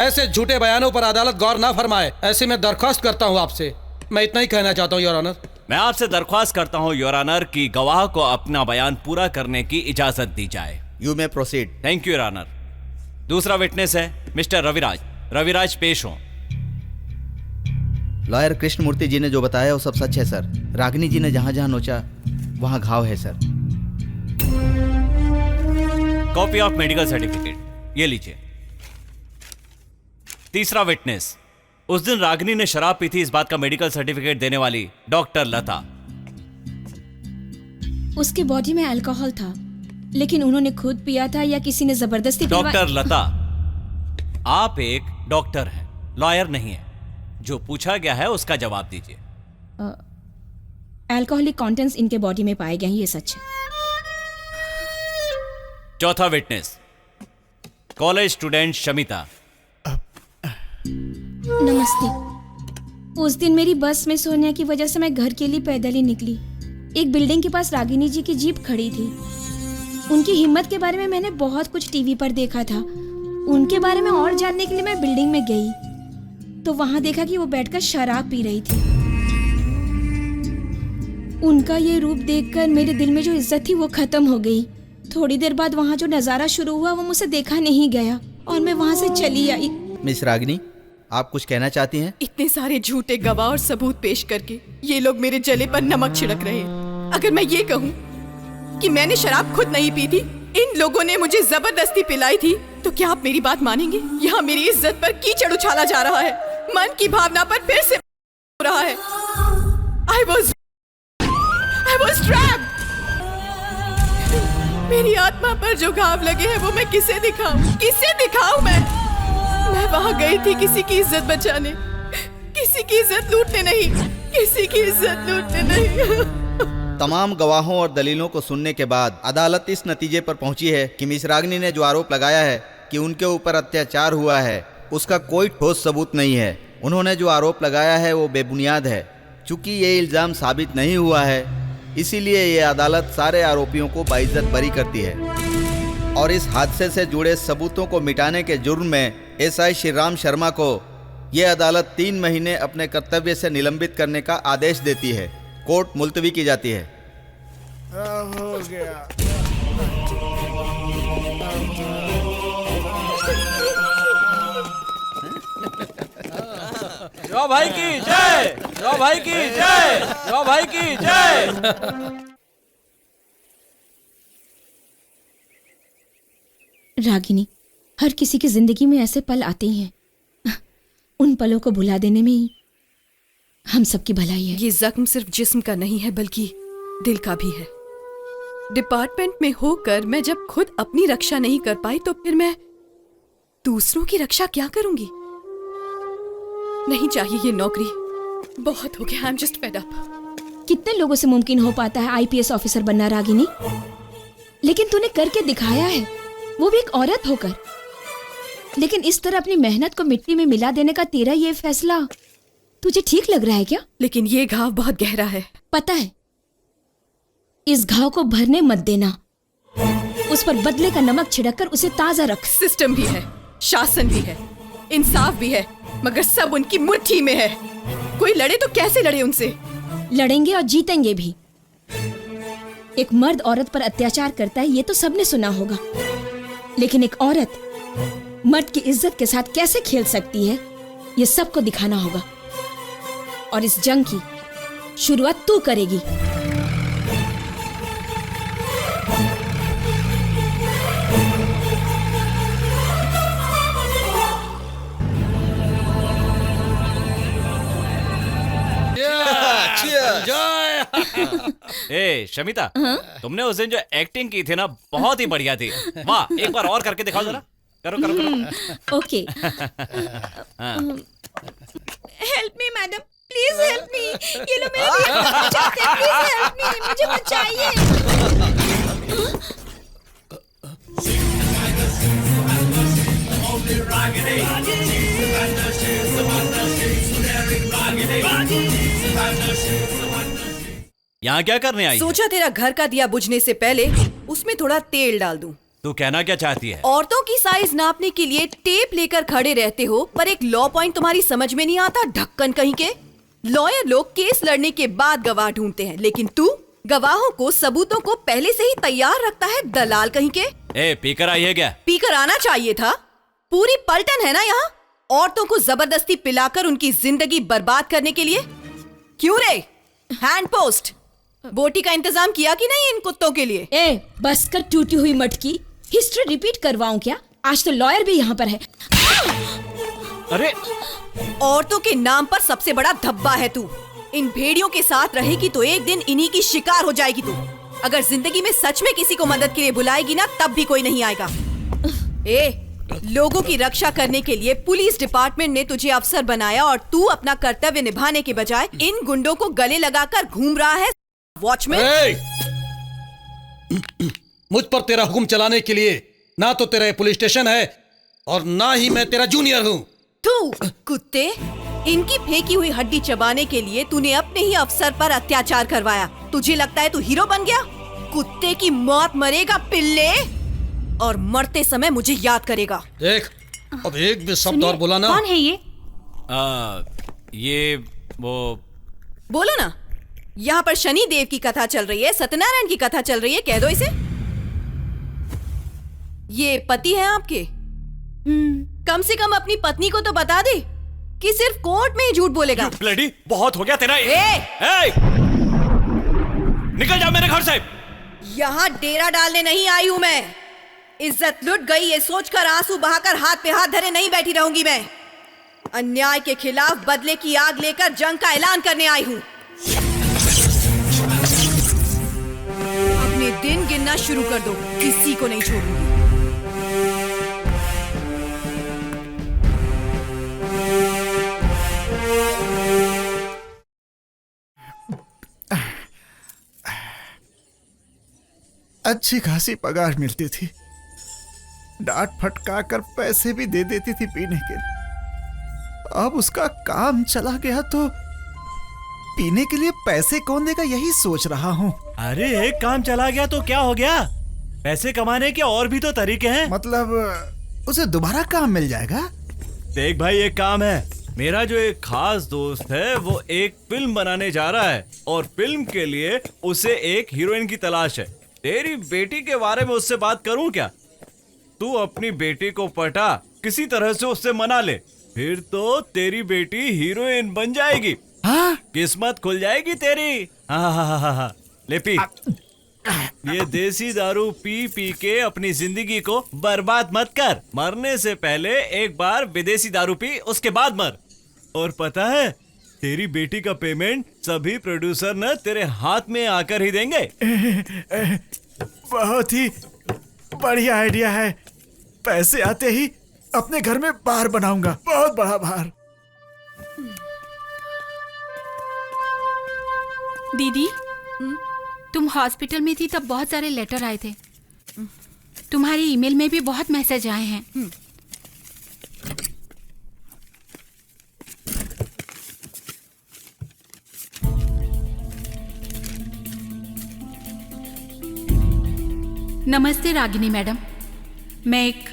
Speaker 9: ऐसे झूठे बयानों पर अदालत गौर ना फरमाए, ऐसे मैं दरख्वास्त करता हूँ आपसे। मैं इतना ही कहना चाहता हूँ योर ऑनर।
Speaker 6: मैं आपसे दरख्वास्त करता हूँ योर ऑनर कि गवाह को अपना बयान पूरा करने की इजाजत दी जाए।
Speaker 10: You may proceed.
Speaker 6: Thank you your honour. दूसरा विटनेस है मिस्टर रविराज। रविराज पेश हो।
Speaker 10: लॉयर कृष्णमूर्ति जी ने जो बताया वो सब सच है सर। रागिनी जी ने जहां जहां नोचा वहां घाव है sir.
Speaker 6: Copy of medical certificate ये लीजिए। तीसरा विटनेस, उस दिन रागिनी ने शराब पी थी इस बात का मेडिकल सर्टिफिकेट देने वाली डॉक्टर लता।
Speaker 1: उसकी बॉडी में अल्कोहल था, लेकिन उन्होंने खुद पिया था या किसी ने जबरदस्ती
Speaker 6: डॉक्टर लता, आप एक डॉक्टर हैं, लॉयर नहीं है। जो पूछा गया है उसका जवाब दीजिए।
Speaker 1: अल्कोहलिक कंटेंट्स इनके बॉडी में पाए गए हैं, ये सच है।
Speaker 6: चौथा विटनेस, कॉलेज स्टूडेंट शमिता।
Speaker 1: नमस्ते। उस दिन मेरी बस में सोने की वजह से मैं घर के लिए पैदल ही निकली। एक बिल्डिंग के पास रागिनी जी की जीप खड़ी थी। उनकी हिम्मत के बारे में मैंने बहुत कुछ टीवी पर देखा था। उनके बारे में और जानने के लिए मैं बिल्डिंग में गई तो वहां देखा कि वो बैठकर शराब पी रही थी। उनका ये रूप देखकर मेरे दिल में जो इज्जत थी वो खत्म हो गई। थोड़ी देर बाद वहाँ जो नजारा शुरू हुआ वो मुझसे देखा नहीं गया और मैं वहाँ से चली आई।
Speaker 10: मिस रागिनी, आप कुछ कहना चाहती हैं?
Speaker 5: इतने सारे झूठे गवाह और सबूत पेश करके ये लोग मेरे जले पर नमक छिड़क रहे हैं। अगर मैं ये कहूँ कि मैंने शराब खुद नहीं पी थी, इन लोगों ने मुझे जबरदस्ती पिलाई थी, तो क्या आप मेरी बात मानेंगे? यहाँ मेरी इज्जत पर कीचड़ उछाला जा रहा है, मन की भावना पर फिर से हो रहा है। I was trapped। मेरी आत्मा पर जो घाव लगे हैं वो मैं किसे दिखाऊं? किसे दिखाऊं मैं वहां गई थी किसी की इज्जत बचाने, किसी की इज्जत लूटने नहीं, किसी की इज्जत लूटने नहीं।
Speaker 10: तमाम गवाहों और दलीलों को सुनने के बाद अदालत इस नतीजे पर पहुंची है कि मिस रागिनी ने जो आरोप लगाया है कि उनके ऊपर अत्याचार हुआ है उसका कोई ठोस सबूत नहीं है। उन्होंने जो आरोप लगाया है वो बेबुनियाद है। चूंकि ये इल्ज़ाम साबित नहीं हुआ है इसीलिए ये अदालत सारे आरोपियों को बाइज्जत बरी करती है और इस हादसे से जुड़े सबूतों को मिटाने के जुर्म में एसआई श्रीराम शर्मा को ये अदालत 3 महीने अपने कर्तव्य से निलंबित करने का आदेश देती है। कोर्ट मुलतवी की जाती है।
Speaker 3: हो गया।
Speaker 6: जो भाई की जय, जो भाई की जय, जो भाई की जय।
Speaker 1: रागिनी, हर किसी की जिंदगी में ऐसे पल आते ही हैं। उन पलों को भुला देने में ही हम सबकी भलाई है।
Speaker 5: ये जख्म सिर्फ जिस्म का नहीं है बल्कि दिल का भी है। डिपार्टमेंट में होकर मैं जब खुद अपनी रक्षा नहीं कर पाई तो फिर मैं दूसरों की रक्षा क्या करूंगी? नहीं चाहिए ये नौकरी, बहुत हो गया। I am just fed up.
Speaker 1: कितने लोगों से मुमकिन हो पाता है आईपीएस ऑफिसर बनना रागिनी? लेकिन तूने करके दिखाया है, वो भी एक औरत होकर। लेकिन इस तरह अपनी मेहनत को मिट्टी में मिला देने का तेरा ये फैसला तुझे ठीक लग रहा है क्या?
Speaker 5: लेकिन ये घाव बहुत गहरा है।
Speaker 1: पता है, इस घाव को भरने मत देना। उस पर बदले का नमक छिड़ककर उसे ताजा रख।
Speaker 5: सिस्टम भी है, शासन भी है, इंसाफ भी है, मगर सब उनकी मुट्ठी में है। कोई लड़े तो कैसे लड़े उनसे?
Speaker 1: लड़ेंगे और जीतेंगे भी। एक मर्द औरत पर अत्याचार करता है ये तो सबने सुना होगा, लेकिन एक औरत मर्द की इज्जत के साथ कैसे खेल सकती है ये सबको दिखाना होगा। और इस जंग की शुरुआत तू करेगी।
Speaker 6: ए शमिता, तुमने उस दिन जो एक्टिंग की थी ना, बहुत ही बढ़िया थी। वाह, एक बार और करके दिखाओ जरा। करो करो करो।
Speaker 1: Okay. Help me madam, please help me. ये लो मेरे बचाते, प्लीज हेल्प मी, मुझे बचाइए।
Speaker 6: यहाँ क्या करने आई?
Speaker 5: सोचा तेरा घर का दिया बुझने से पहले उसमें थोड़ा तेल डाल दूं।
Speaker 6: तू कहना क्या चाहती है?
Speaker 5: औरतों की साइज नापने के लिए टेप लेकर खड़े रहते हो, पर एक लॉ पॉइंट तुम्हारी समझ में नहीं आता, ढक्कन कहीं के। लॉयर लोग केस लड़ने के बाद गवाह ढूंढते हैं, लेकिन तू गवाहों को, सबूतों को पहले से ही तैयार रखता है, दलाल कहीं के।
Speaker 6: ए, पीकर आई है क्या?
Speaker 5: पीकर आना चाहिए था। पूरी पलटन है ना यहाँ, औरतों को जबरदस्ती पिलाकर उनकी जिंदगी बर्बाद करने के लिए। क्यों रे? हैंड पोस्ट बोटी का इंतजाम किया कि नहीं इन कुत्तों के लिए?
Speaker 1: ए, बस कर टूटी हुई मटकी। हिस्ट्री रिपीट करवाऊं क्या? आज तो लॉयर भी यहाँ पर है।
Speaker 6: अरे,
Speaker 5: औरतों के नाम पर सबसे बड़ा धब्बा है तू। इन भेड़ियों के साथ रहेगी तो एक दिन इन्हीं की शिकार हो जाएगी तू। अगर जिंदगी में सच में किसी को मदद के लिए बुलाएगी ना, तब भी कोई नहीं आएगा। ए, लोगों की रक्षा करने के लिए पुलिस डिपार्टमेंट ने तुझे अफसर बनाया और तू अपना कर्तव्य निभाने के बजाय इन गुंडों को गले लगाकर घूम रहा है। वॉचमैन,
Speaker 9: मुझ पर तेरा हुक्म चलाने के लिए ना तो तेरा पुलिस स्टेशन है और ना ही मैं तेरा जूनियर हूँ।
Speaker 5: तू कुत्ते, इनकी फेंकी हुई हड्डी चबाने के लिए तूने अपने ही अफसर पर अत्याचार करवाया। तुझे लगता है तू हीरो बन गया? कुत्ते की मौत मरेगा पिल्ले, और मरते समय मुझे याद करेगा।
Speaker 9: देख, अब एक भी शब्द और बोला ना।
Speaker 1: कौन है ये?
Speaker 6: ये वो।
Speaker 5: बोलो ना। यहाँ पर शनि देव की कथा चल रही है, सत्यनारायण की कथा चल रही है, कह दो इसे। ये पति है आपके? कम से कम अपनी पत्नी को तो बता दे कि सिर्फ कोर्ट में ही झूठ बोलेगा।
Speaker 6: ब्लडी, बहुत हो गया तेरा। निकल जा मेरे घर से।
Speaker 5: यहाँ डेरा डालने नहीं आई हूँ मैं। इज्जत लुट गई ये सोचकर आंसू बहाकर हाथ पे हाथ धरे नहीं बैठी रहूंगी मैं। अन्याय के खिलाफ बदले की आग लेकर जंग का ऐलान करने आई हूँ। अपने दिन गिनना शुरू कर दो, किसी को नहीं छोड़ूंगी।
Speaker 3: अच्छी खासी पगार मिलती थी, डांट फटका कर पैसे भी दे देती थी पीने के लिए। अब उसका काम चला गया तो पीने के लिए पैसे कौन देगा, यही सोच रहा हूँ।
Speaker 6: अरे, एक काम चला गया तो क्या हो गया? पैसे कमाने के और भी तो तरीके हैं।
Speaker 3: मतलब उसे दोबारा काम मिल जाएगा?
Speaker 6: देख भाई, एक काम है। मेरा जो एक खास दोस्त है वो एक फिल्म बनाने जा रहा है और फिल्म के लिए उसे एक हीरोइन की तलाश है। तेरी बेटी के बारे में उससे बात करूं क्या? तू अपनी बेटी को पटा, किसी तरह से उससे मना ले, फिर तो तेरी बेटी हीरोइन बन जाएगी।
Speaker 3: हाँ?
Speaker 6: किस्मत खुल जाएगी तेरी। हाँ। ले पी। ये देसी दारू पी पी के अपनी जिंदगी को बर्बाद मत कर। मरने से पहले एक बार विदेशी दारू पी, उसके बाद मर। और पता है, तेरी बेटी का पेमेंट सभी प्रोड्यूसर न तेरे हाथ में आकर ही देंगे।
Speaker 3: बहुत ही बढ़िया आइडिया है। पैसे आते ही अपने घर में बार बनाऊंगा, बहुत बड़ा बार।
Speaker 1: दीदी, तुम हॉस्पिटल में थी तब बहुत सारे लेटर आए थे। तुम्हारी ईमेल में भी बहुत मैसेज आए हैं। नमस्ते रागिनी मैडम, मैं एक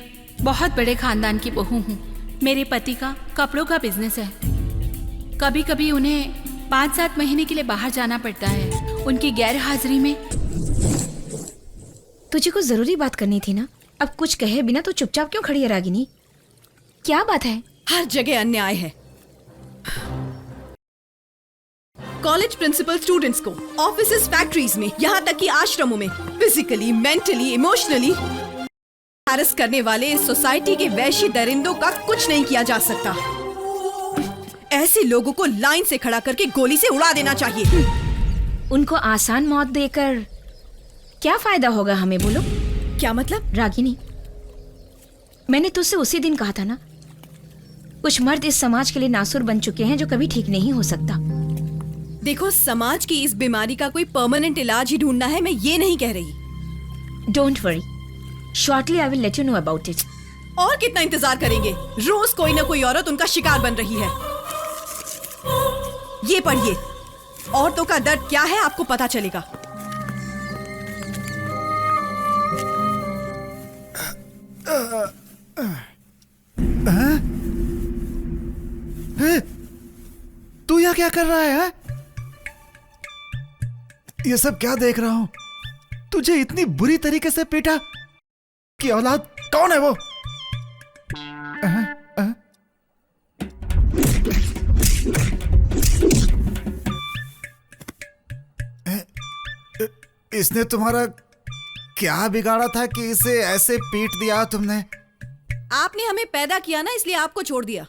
Speaker 1: बहुत बड़े खानदान की बहू हूँ। मेरे पति का कपड़ों का बिजनेस है। कभी कभी उन्हें 5-7 महीने के लिए बाहर जाना पड़ता है। उनकी गैर हाजिरी में।
Speaker 4: तुझे कुछ जरूरी बात करनी थी ना, अब कुछ कहे बिना तो चुपचाप क्यों खड़ी है रागिनी? क्या बात है?
Speaker 5: हर जगह अन्याय है। कॉलेज प्रिंसिपल स्टूडेंट्स को, ऑफिसेस, फैक्ट्रीज में, यहाँ तक कि आश्रमों में फिजिकली, मेंटली, इमोशनली हैरेस करने वाले इस सोसाइटी के वैशी दरिंदों का कुछ नहीं किया जा सकता। ऐसे लोगों को लाइन से खड़ा करके गोली से उड़ा देना चाहिए।
Speaker 4: उनको आसान मौत देकर क्या फायदा होगा हमें, बोलो?
Speaker 5: क्या मतलब?
Speaker 4: रागिनी, मैंने तुझसे उसी दिन कहा था ना, कुछ मर्द इस समाज के लिए नासुर बन चुके हैं जो कभी ठीक नहीं हो सकता।
Speaker 5: देखो, समाज की इस बीमारी का कोई परमानेंट इलाज ही ढूंढना है, मैं ये नहीं कह रही।
Speaker 4: Don't worry, shortly I will let you know about it.
Speaker 5: और कितना इंतजार करेंगे? रोज कोई ना कोई औरत उनका शिकार बन रही है। ये पढ़िए, औरतों का दर्द क्या है आपको पता चलेगा।
Speaker 3: तू यहाँ क्या कर रहा है? ये सब क्या देख रहा हूं? तुझे इतनी बुरी तरीके से पीटा कि औलाद कौन है वो? इसने तुम्हारा क्या बिगाड़ा था कि इसे ऐसे पीट दिया तुमने?
Speaker 5: आपने हमें पैदा किया ना, इसलिए आपको छोड़ दिया।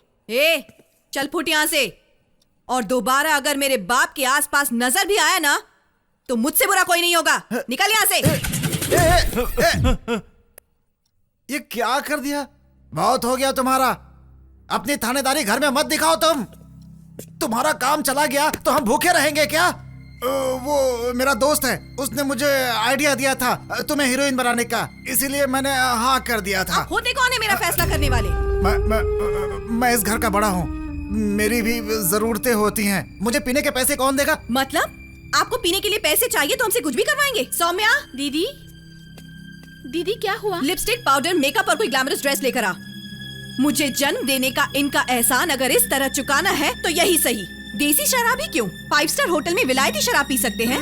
Speaker 5: चल फुट यहां से, और दोबारा अगर मेरे बाप के आसपास नजर भी आया ना तो मुझसे बुरा कोई नहीं होगा। निकल यहां से।
Speaker 3: ये क्या कर दिया? बहुत हो गया तुम्हारा। अपनी थानेदारी घर में मत दिखाओ तुम। तुम्हारा काम चला गया तो हम भूखे रहेंगे क्या? वो मेरा दोस्त है, उसने मुझे आइडिया दिया था तुम्हें हीरोइन बनाने का, इसीलिए मैंने हाँ कर दिया था।
Speaker 5: होते कौन है मेरा फैसला करने वाले?
Speaker 3: मैं इस घर का बड़ा हूँ, मेरी भी जरूरतें होती हैं। मुझे पीने के पैसे कौन देगा?
Speaker 5: मतलब आपको पीने के लिए पैसे चाहिए तो हमसे कुछ भी करवाएंगे? सौम्या,
Speaker 1: दीदी, दीदी क्या हुआ?
Speaker 5: लिपस्टिक, पाउडर, मेकअप और कोई ग्लैमरस ड्रेस लेकर आ। मुझे जन्म देने का इनका एहसान अगर इस तरह चुकाना है तो यही सही। देसी शराब ही क्यों, 5 स्टार होटल में विलायती शराब पी सकते हैं।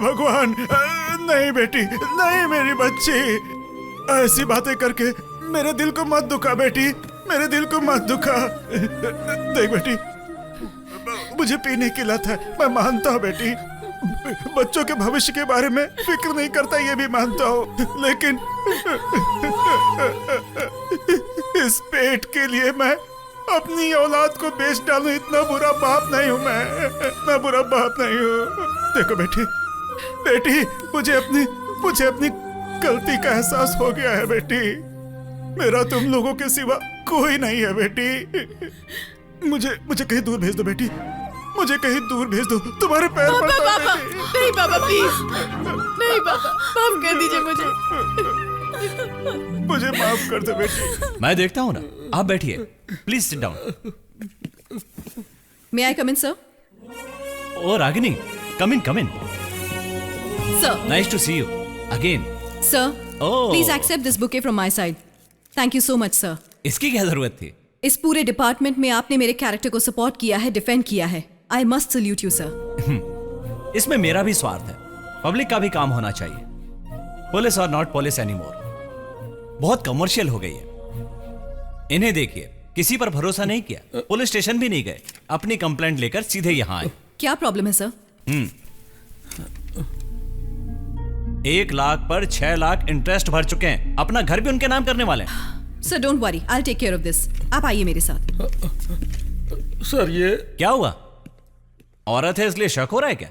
Speaker 3: भगवान, नहीं बेटी, नहीं मेरी बच्ची, ऐसी बातें करके मेरे दिल को मत दुखा बेटी, मेरे दिल को मत दुखा। देख बेटी, मुझे पीने की लत है, मैं मानता हूँ बेटी। बच्चों के भविष्य के बारे में फिक्र नहीं करता, ये भी मानता हूँ, लेकिन इस पेट के लिए मैं अपनी औलाद को बेच डालूं, इतना बुरा बाप नहीं हूं मैं, इतना बुरा बाप नहीं हूं। देखो बेटी, बेटी, मुझे अपनी गलती का एहसास हो गया है बेटी। मेरा तुम लोगों के सिवा कोई नहीं है बेटी। मुझे कहीं दूर भेज दो बेटी, मुझे कहीं दूर भेज दो, तुम्हारे पैर पड़ता हूं बेटी।
Speaker 5: नहीं पापा, प्लीज नहीं पापा, माफ कर दीजिए
Speaker 3: मुझे माफ कर दो बेटी।
Speaker 6: मैं देखता हूँ ना, आप बैठिए, please sit down.
Speaker 5: May I come in sir?
Speaker 6: Oh Ragini, come in, come in.
Speaker 5: Sir,
Speaker 6: nice to see you again.
Speaker 5: Sir, please accept this bouquet from my side. Thank you so much sir.
Speaker 6: इसकी क्या जरूरत थी?
Speaker 5: इस पूरे department में आपने मेरे character को सपोर्ट किया है, डिफेंड किया है। I must salute you sir.
Speaker 6: इसमें मेरा भी स्वार्थ है, पब्लिक का भी काम होना चाहिए। पुलिस और नॉट पुलिस एनीमोर बहुत कमर्शियल हो गई है। इन्हें देखिए, किसी पर भरोसा नहीं किया, पुलिस स्टेशन भी नहीं गए, अपनी कंप्लेंट लेकर सीधे यहां आए।
Speaker 5: क्या प्रॉब्लम है सर?
Speaker 6: 1 लाख पर 6 लाख इंटरेस्ट भर चुके हैं, अपना घर भी उनके नाम करने वाले हैं।
Speaker 5: Sir don't worry, I will take care of this. आप आइए मेरे साथ।
Speaker 9: सर ये
Speaker 6: क्या हुआ? औरत है इसलिए शक हो रहा है क्या?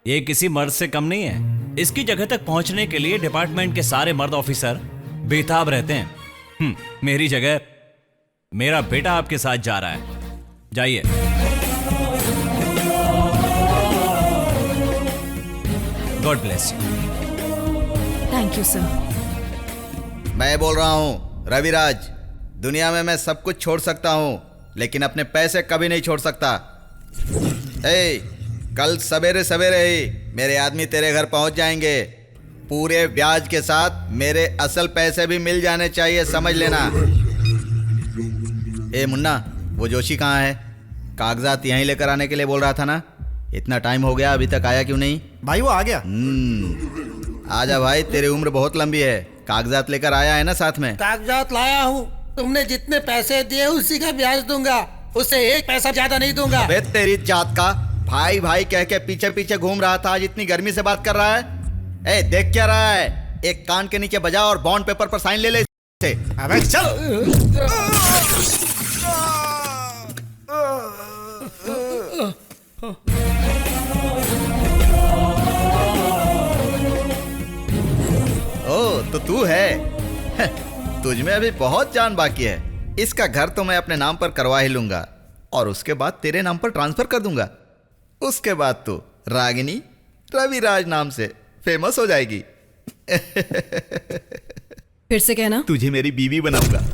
Speaker 6: ये किसी मर्द से कम नहीं है। इसकी जगह तक पहुंचने के लिए डिपार्टमेंट के सारे मर्द ऑफिसर बेताब रहते हैं। मेरी जगह मेरा बेटा आपके साथ जा रहा है, जाइए। God bless you.
Speaker 5: Thank you sir.
Speaker 10: मैं बोल रहा हूँ रविराज, दुनिया में मैं सब कुछ छोड़ सकता हूँ लेकिन अपने पैसे कभी नहीं छोड़ सकता। कल सवेरे सवेरे ही मेरे आदमी तेरे घर पहुंच जाएंगे, पूरे ब्याज के साथ। मेरे असल पैसे भी मिल जाने चाहिए, समझ लेना। मुन्ना, वो जोशी कहाँ है? कागजात यहीं लेकर आने के लिए बोल रहा था ना? इतना टाइम हो गया, अभी तक आया क्यों नहीं?
Speaker 3: भाई वो आ गया।
Speaker 10: आजा भाई, तेरी उम्र बहुत लंबी है। कागजात लेकर आया है ना साथ में?
Speaker 8: कागजात लाया हूँ। तुमने जितने पैसे दिए उसी का ब्याज दूंगा, उससे 1 पैसा ज्यादा नहीं दूंगा।
Speaker 10: अबे तेरी जात का, भाई भाई कह के पीछे पीछे घूम रहा था, आज इतनी गर्मी से बात कर रहा है। देख क्या रहा है? एक कान के नीचे बजा और बॉन्ड पेपर पर साइन ले ले।
Speaker 3: अबे चल।
Speaker 10: तो तू है? तुझ में अभी बहुत जान बाकी है। इसका घर तो मैं अपने नाम पर करवा ही लूंगा और उसके बाद तेरे नाम पर ट्रांसफर कर दूंगा। उसके बाद तो रागिनी रविराज नाम से फेमस हो जाएगी।
Speaker 5: फिर से कहना।
Speaker 10: तुझे मेरी बीवी बनाऊंगा।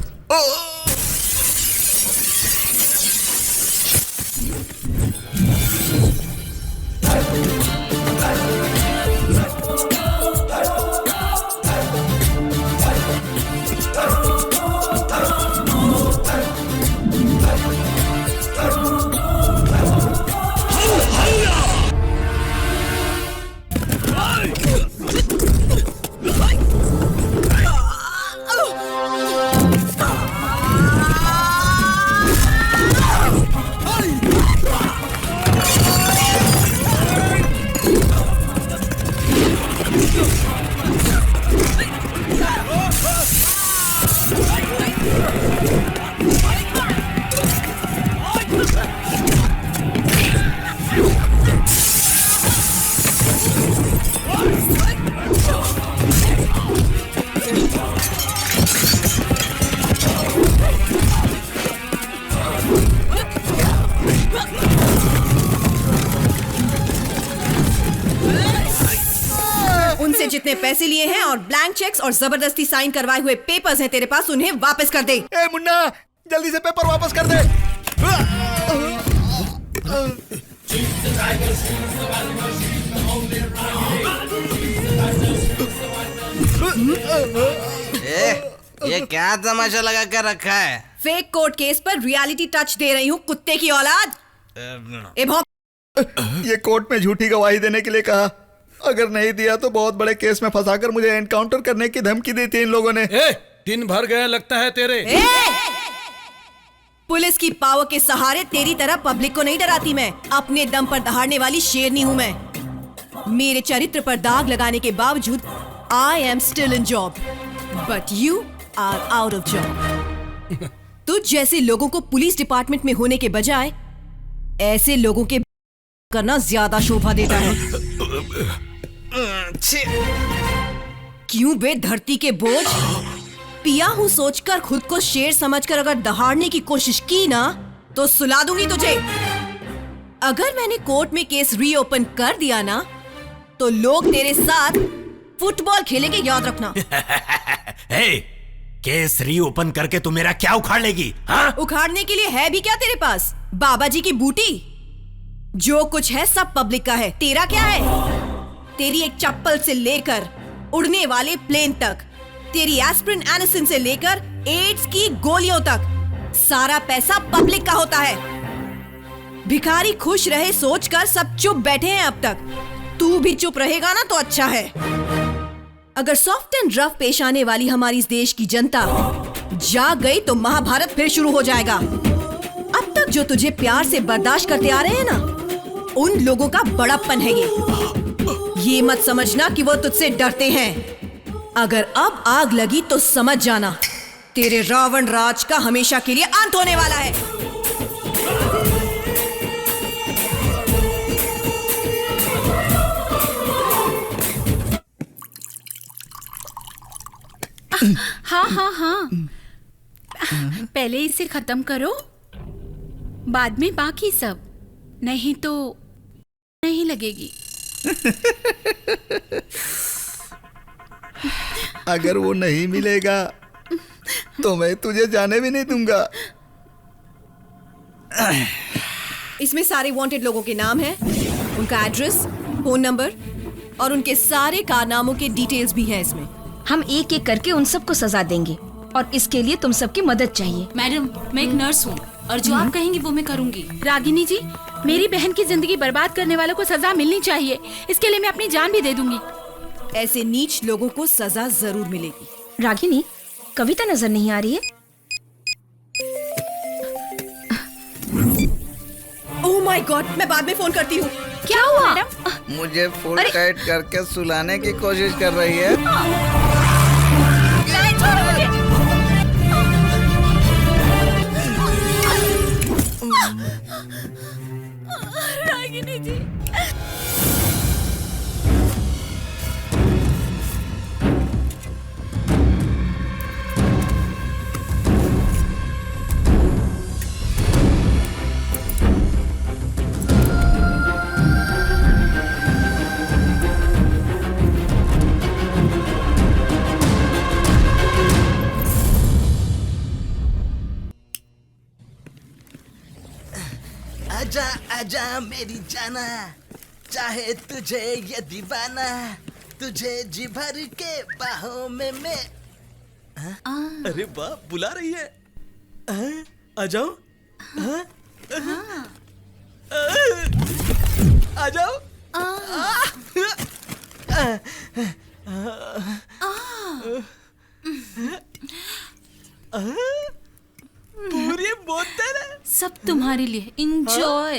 Speaker 5: उनसे जितने पैसे लिए हैं और ब्लैंक चेक्स और जबरदस्ती साइन करवाए हुए पेपर्स हैं तेरे पास, उन्हें वापस कर दे।
Speaker 10: मुन्ना, जल्दी से पेपर वापस कर दे।
Speaker 2: ये क्या तमाशा लगा कर रखा है?
Speaker 5: फेक कोर्ट केस पर रियलिटी टच दे रही हूँ, कुत्ते की औलाद।
Speaker 10: ये कोर्ट में झूठी गवाही देने के लिए कहा, अगर नहीं दिया तो बहुत बड़े केस में फंसाकर मुझे एनकाउंटर करने की धमकी दी थी इन लोगों ने।
Speaker 9: दिन भर गए लगता है तेरे।
Speaker 5: पुलिस की पावर के सहारे तेरी तरह पब्लिक को नहीं डराती मैं। अपने दम पर दहाड़ने वाली शेरनी हूँ मैं। मेरे चरित्र पर दाग लगाने के बावजूद I am still in job, but you are out of job. तुझ जैसे लोगों को पुलिस डिपार्टमेंट में होने के बजाय ऐसे लोगों के करना ज्यादा शोभा देता है। क्यों बे धरती के बोझ? पिया हूं सोचकर खुद को शेर समझकर अगर दहाड़ने की कोशिश की ना तो सुला दूंगी तुझे। अगर मैंने कोर्ट में केस रीओपन कर दिया ना तो लोग तेरे साथ फुटबॉल खेलेंगे, याद रखना।
Speaker 7: केस रीओपन करके तू मेरा क्या उखाड़ लेगी? हाँ?
Speaker 5: उखाड़ने के लिए है भी क्या तेरे पास? बाबा जी की बूटी। जो कुछ है सब पब्लिक का है, तेरा क्या है? तेरी एक चप्पल से लेकर उड़ने वाले प्लेन तक, तेरी एस्प्रिन एनिसिन से लेकर एड्स की गोलियों तक, सारा पैसा पब्लिक का होता है। भिखारी खुश रहे सोचकर सब चुप बैठे हैं अब तक। तू भी चुप रहेगा ना तो अच्छा है। अगर सॉफ्ट एंड रफ पेश आने वाली हमारी इस देश की जनता जाग गई तो महाभारत फिर शुरू हो जाएगा। अब तक जो तुझे प्यार से बर्दाश्त करते आ रहे हैं ना, उन लोगों का बड़प्पन है ये मत समझना कि वो तुझसे डरते हैं। अगर अब आग लगी तो समझ जाना तेरे रावण राज का हमेशा के लिए अंत होने वाला है।
Speaker 1: हाँ, पहले इसे खत्म करो, बाद में बाकी सब, नहीं तो नहीं लगेगी।
Speaker 10: अगर वो नहीं मिलेगा तो मैं तुझे जाने भी नहीं दूंगा।
Speaker 5: इसमें सारे वांटेड लोगों के नाम हैं, उनका एड्रेस, फोन नंबर और उनके सारे कारनामों के डिटेल्स भी हैं इसमें।
Speaker 4: हम एक एक करके उन सबको सजा देंगे और इसके लिए तुम सबकी मदद चाहिए।
Speaker 13: मैडम, मैं एक नर्स हूँ और जो आप कहेंगी वो मैं करूँगी।
Speaker 1: रागिनी जी, मेरी बहन की जिंदगी बर्बाद करने वालों को सजा मिलनी चाहिए। इसके लिए मैं अपनी जान भी दे दूंगी।
Speaker 5: ऐसे नीच लोगों को सजा जरूर मिलेगी।
Speaker 4: रागिनी, कविता नजर नहीं आ रही है?
Speaker 5: ओह माय गॉड, मैं बाद में फोन करती हूँ।
Speaker 4: क्या हुआ?
Speaker 10: मुझे फुल टाइट करके सुलाने की कोशिश कर रही है।
Speaker 1: रागिनी जी,
Speaker 2: आजा आजा मेरी जाना, चाहे तुझे ये दीवाना, तुझे जी भर के बाहों में मैं। अरे वाह, बुला रही है। आ जाओ। आ जाओ। पूरी बोतल है।
Speaker 13: सब तुम्हारे लिए, इंजॉय।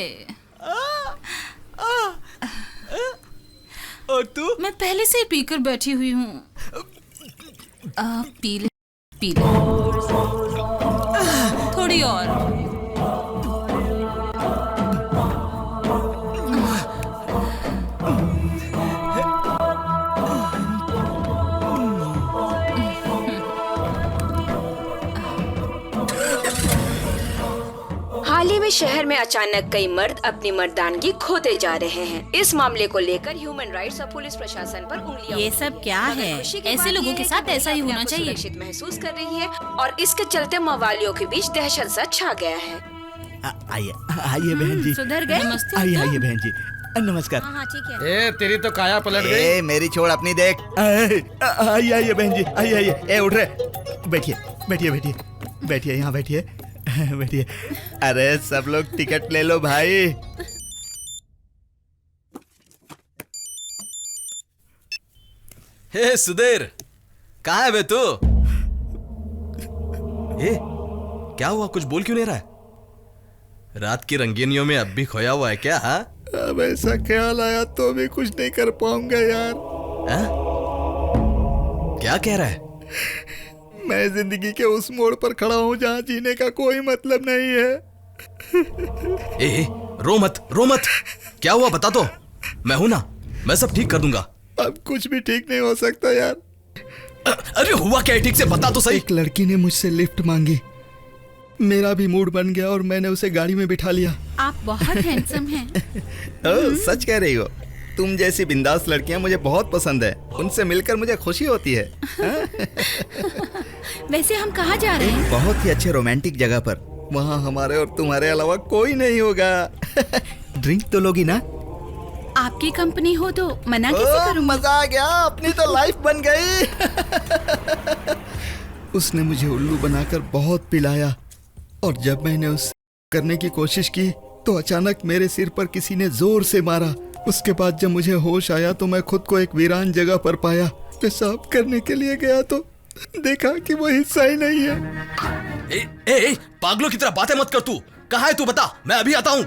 Speaker 2: और तू?
Speaker 13: मैं पहले से ही पीकर बैठी हुई हूँ। पी ले, पी ले। थोड़ी और।
Speaker 4: हाल ही में शहर में अचानक कई मर्द अपनी मर्दानगी खोते जा रहे हैं। इस मामले को लेकर ह्यूमन राइट्स और पुलिस प्रशासन पर उंगलियां।
Speaker 1: ये सब क्या है?
Speaker 13: ऐसे लोगों के साथ ऐसा ही होना चाहिए।
Speaker 4: सुरक्षित महसूस कर रही है और इसके चलते मवालियों के बीच दहशत सा छा गया है।
Speaker 11: आइए आइए बहन जी।
Speaker 1: सुधर गए?
Speaker 11: आइए आइए बहन जी, नमस्कार।
Speaker 1: हाँ ठीक है।
Speaker 9: ए, तेरी तो काया पलट गई।
Speaker 10: ए, मेरी छोड़ अपनी देख।
Speaker 11: आइए आइए बहन जी, आइए आइए। ए उठ रहे, बैठिए बैठिए बैठिए बैठिए, यहाँ बैठिए बैठिए।
Speaker 10: अरे सब लोग टिकट ले लो भाई।
Speaker 2: हे सुधीर, कहाँ है बे तू? क्या हुआ, कुछ बोल क्यों नहीं रहा है? रात की रंगीनियों में अब भी खोया हुआ है क्या? हाँ,
Speaker 10: अब ऐसा ख्याल आया तो भी कुछ नहीं कर पाऊंगा यार।
Speaker 2: क्या कह रहा है?
Speaker 10: मैं जिंदगी के उस मोड़ पर खड़ा हूँ जहाँ जीने का कोई मतलब नहीं है।
Speaker 2: रो मत, रो मत। क्या हुआ बता तो, मैं हूं ना, मैं सब ठीक कर दूंगा।
Speaker 10: अब कुछ भी ठीक नहीं हो सकता यार।
Speaker 2: अरे हुआ क्या, ठीक से बता तो सही।
Speaker 10: एक लड़की ने मुझसे लिफ्ट मांगी, मेरा भी मूड बन गया और मैंने उसे गाड़ी में बिठा लिया।
Speaker 1: आप बहुत हैंडसम हैं।
Speaker 10: सच कह रही हो? तुम जैसी बिंदास लड़कियां मुझे बहुत पसंद है, उनसे मिलकर मुझे खुशी होती है।
Speaker 1: वैसे हम कहाँ जा रहे हैं?
Speaker 10: बहुत ही अच्छे रोमांटिक जगह पर, वहाँ हमारे और तुम्हारे अलावा कोई नहीं होगा। ड्रिंक तो लोगी ना?
Speaker 1: आपकी कंपनी हो तो मना कैसे करूँगी?
Speaker 10: मजा आ गया, अपनी तो लाइफ बन गई। उसने मुझे उल्लू बनाकर बहुत पिलाया और जब मैंने उस करने की कोशिश की तो अचानक मेरे सिर पर किसी ने जोर से मारा। उसके बाद जब मुझे होश आया तो मैं खुद को एक वीरान जगह पर पाया। पेशाब करने के लिए गया तो देखा कि वो हिस्सा ही नहीं है।
Speaker 2: पागलों की तरह बातें मत कर। तू कहाँ है, तू बता, मैं अभी आता हूँ।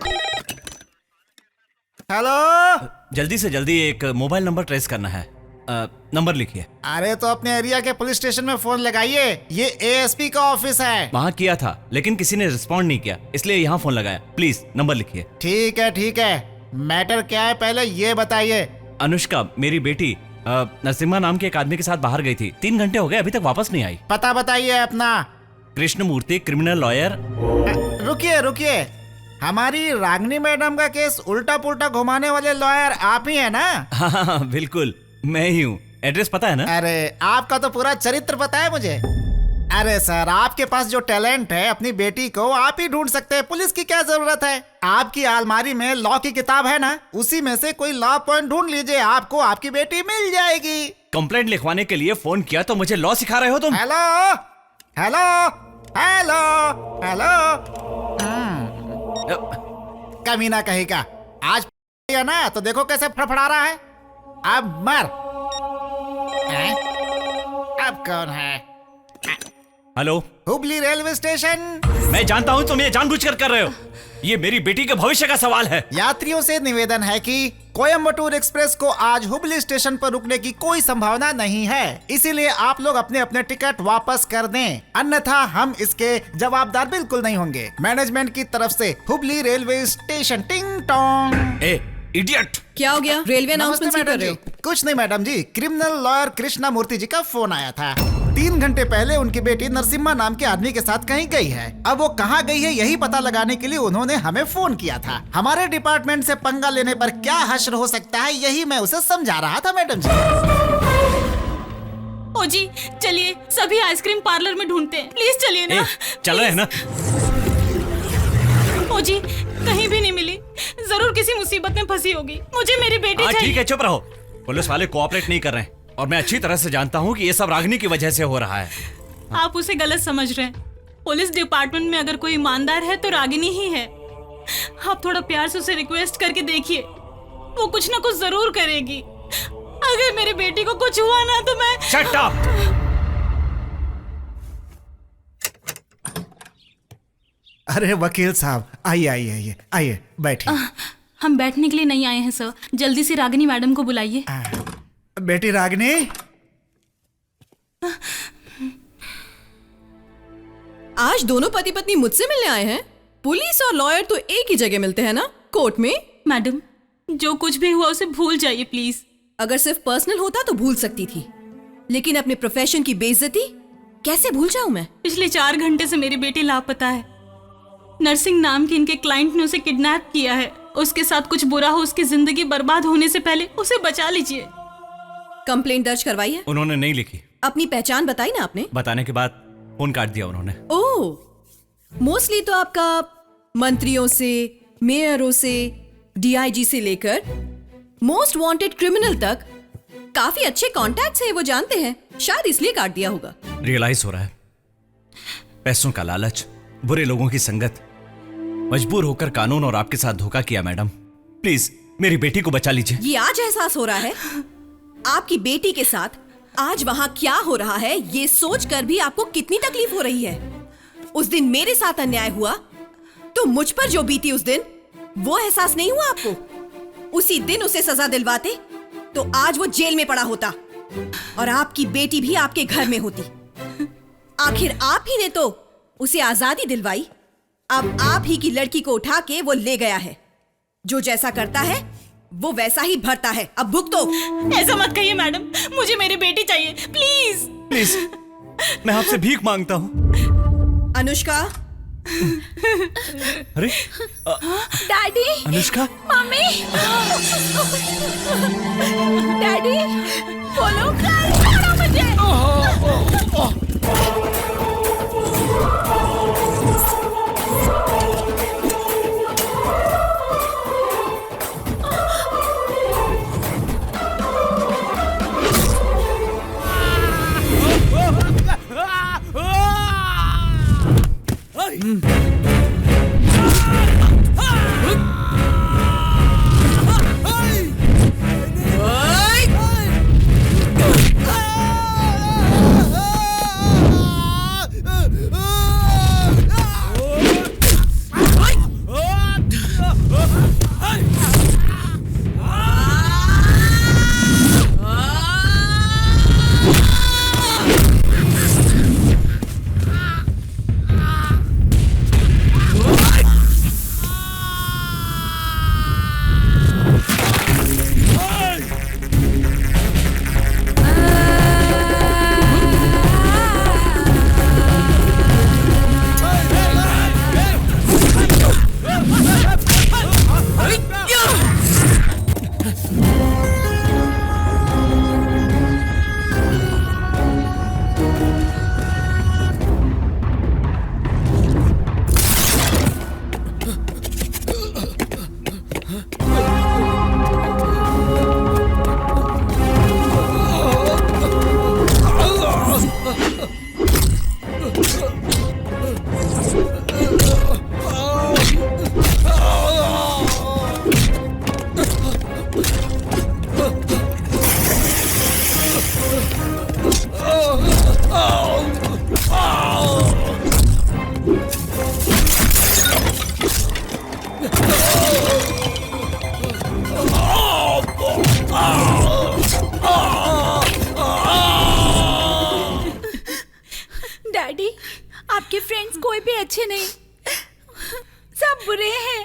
Speaker 3: हेलो,
Speaker 6: जल्दी से जल्दी एक मोबाइल नंबर ट्रेस करना है। नंबर लिखिए।
Speaker 3: अरे तो अपने एरिया के पुलिस स्टेशन में फोन लगाइए, ये एएसपी का ऑफिस है।
Speaker 6: वहाँ किया था लेकिन किसी ने रिस्पॉन्ड नहीं किया, इसलिए यहाँ फोन लगाया। प्लीज नंबर लिखिए।
Speaker 3: ठीक है, मैटर क्या है पहले ये बताइए।
Speaker 6: अनुष्का, मेरी बेटी नरसिम्हा नाम के एक आदमी के साथ बाहर गई थी। 3 घंटे हो गए, अभी तक वापस नहीं आई।
Speaker 3: पता बताइए अपना।
Speaker 6: Krishnamurthy, criminal lawyer.
Speaker 3: रुकिए, हमारी रागिनी मैडम का केस उल्टा पुल्टा घुमाने वाले लॉयर आप ही है ना?
Speaker 6: हाँ बिल्कुल, मैं ही हूँ। एड्रेस पता है ना?
Speaker 11: अरे आपका तो पूरा चरित्र पता है मुझे। अरे सर, आपके पास जो टैलेंट है, अपनी बेटी को आप ही ढूंढ सकते हैं, पुलिस की क्या जरूरत है। आपकी अलमारी में लॉ की किताब है ना, उसी में से कोई लॉ पॉइंट ढूंढ लीजिए, आपको आपकी बेटी मिल जाएगी।
Speaker 6: कंप्लेंट लिखवाने के लिए फोन किया तो मुझे लॉ सिखा रहे हो तुम?
Speaker 11: Hello hello hello hello. कमीना कहेगा, आज ना तो देखो कैसे फड़फड़ा रहा है। अब मर। अब कौन है?
Speaker 6: Hello,
Speaker 11: Hubli railway station.
Speaker 6: मैं जानता हूँ तुम ये जानबूझकर कर रहे हो। ये मेरी बेटी के भविष्य का सवाल है।
Speaker 11: यात्रियों से निवेदन है कि कोयम्बटूर एक्सप्रेस को आज हुबली स्टेशन पर रुकने की कोई संभावना नहीं है, इसीलिए आप लोग अपने अपने टिकट वापस कर दें, अन्यथा हम इसके जवाबदार बिल्कुल नहीं होंगे। मैनेजमेंट की तरफ से हुबली रेलवे स्टेशन। टिंग टोंग।
Speaker 6: ए इडियट,
Speaker 5: क्या हो गया? रेलवे अनाउंसमेंट कर रहे हो?
Speaker 11: कुछ नहीं मैडम जी, क्रिमिनल लॉयर कृष्णा मूर्ति जी का फोन आया था। 3 घंटे पहले उनकी बेटी नरसिम्हा नाम के आदमी के साथ कहीं गई है। अब वो कहाँ गई है यही पता लगाने के लिए उन्होंने हमें फोन किया था। हमारे डिपार्टमेंट से पंगा लेने पर क्या हश्र हो सकता है, यही मैं उसे समझा रहा था मैडम जी।
Speaker 13: ओ जी, चलिए सभी आइसक्रीम पार्लर में ढूंढते हैं, प्लीज चलिए ना।
Speaker 6: चल रहे हैं ना?
Speaker 13: ओ जी, कहीं भी नहीं मिली, जरूर किसी मुसीबत में फंसी होगी, मुझे मेरी बेटी चाहिए।
Speaker 6: ठीक है, चुप रहो। पुलिस वाले कोऑपरेट नहीं कर रहे हैं और मैं अच्छी तरह से जानता हूँ कि ये सब रागिनी की वजह से हो रहा है।
Speaker 13: आप उसे गलत समझ रहे हैं। पुलिस डिपार्टमेंट में अगर कोई ईमानदार है तो रागिनी ही है। आप थोड़ा प्यार से उसे रिक्वेस्ट करके देखिए, वो कुछ ना कुछ जरूर करेगी। अगर मेरी बेटी को कुछ हुआ ना तो मैं।
Speaker 6: Shut up!
Speaker 11: अरे वकील साहब, आइए आइए आइए आइए, बैठिए।
Speaker 13: हम बैठने के लिए नहीं आए हैं सर, जल्दी से रागिनी मैडम को बुलाइए।
Speaker 11: बेटी रागिनी।
Speaker 5: आज दोनों पति पत्नी मुझसे मिलने आए हैं? पुलिस और लॉयर तो एक ही जगह मिलते हैं ना, कोर्ट में।
Speaker 13: मैडम, जो कुछ भी हुआ उसे भूल जाइए प्लीज।
Speaker 5: अगर सिर्फ पर्सनल होता तो भूल सकती थी, लेकिन अपने प्रोफेशन की बेइज्जती कैसे भूल जाऊं मैं?
Speaker 13: पिछले 4 घंटे से मेरी बेटी लापता है। नरसिंह नाम के इनके क्लाइंट ने उसे किडनैप किया है। उसके साथ कुछ बुरा हो, उसकी जिंदगी बर्बाद होने से पहले उसे बचा लीजिए।
Speaker 5: कंप्लेंट दर्ज करवाई है?
Speaker 6: उन्होंने नहीं लिखी।
Speaker 5: अपनी पहचान बताई ना आपने?
Speaker 6: बताने के बाद फोन काट दिया उन्होंने।
Speaker 5: ओह, मोस्टली तो आपका मंत्रियों से, मेयरों से, डीआईजी से लेकर मोस्ट वांटेड क्रिमिनल तक काफी अच्छे कॉन्टैक्ट्स हैं, वो जानते हैं, शायद इसलिए काट दिया होगा।
Speaker 6: रियलाइज हो रहा है, पैसों का लालच, बुरे लोगों की संगत, मजबूर होकर कानून और आपके साथ धोखा किया। मैडम प्लीज मेरी बेटी को बचा लीजिए।
Speaker 5: ये आज एहसास हो रहा है आपकी बेटी के साथ आज वहां क्या हो रहा है, ये सोचकर भी आपको कितनी तकलीफ हो रही है। उस दिन मेरे साथ अन्याय हुआ तो मुझ पर जो बीती उस दिन, वो एहसास नहीं हुआ आपको? उसी दिन उसे सजा दिलवाते तो आज वो जेल में पड़ा होता और आपकी बेटी भी आपके घर में होती। आखिर आप ही ने तो उसे आजादी दिलवाई, अब आप ही की लड़की को उठा के वो ले गया है। जो जैसा करता है वो वैसा ही भरता है, अब भुगतो।
Speaker 13: ऐसा मत कहिए मैडम, मुझे मेरी बेटी चाहिए, प्लीज
Speaker 6: प्लीज, मैं आपसे भीख मांगता हूँ।
Speaker 5: अनुष्का।
Speaker 6: अरे
Speaker 1: डैडी,
Speaker 6: अनुष्का,
Speaker 1: मम्मी, डैडी, बोलो छोड़ो मुझे। सब बुरे हैं।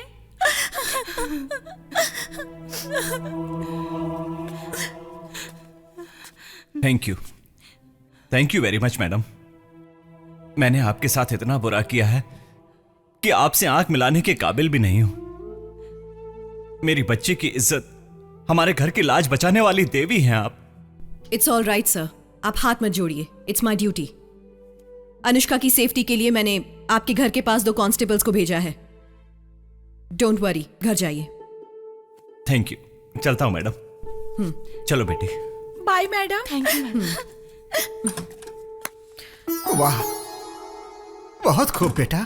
Speaker 6: Thank you very much madam. मैंने आपके साथ इतना बुरा किया है कि आपसे आंख मिलाने के काबिल भी नहीं हूं। मेरी बच्ची की इज्जत, हमारे घर की लाज बचाने वाली देवी हैं आप।
Speaker 5: इट्स ऑल राइट सर, आप हाथ मत जोड़िए, इट्स माई ड्यूटी। अनुष्का की सेफ्टी के लिए मैंने आपके घर के पास 2 कांस्टेबल्स को भेजा है। डोंट वरी, घर जाइए।
Speaker 6: थैंक यू, चलता हूं मैडम। चलो बेटी।
Speaker 1: Bye madam. Thank you madam.
Speaker 3: वाह, बहुत खूब बेटा।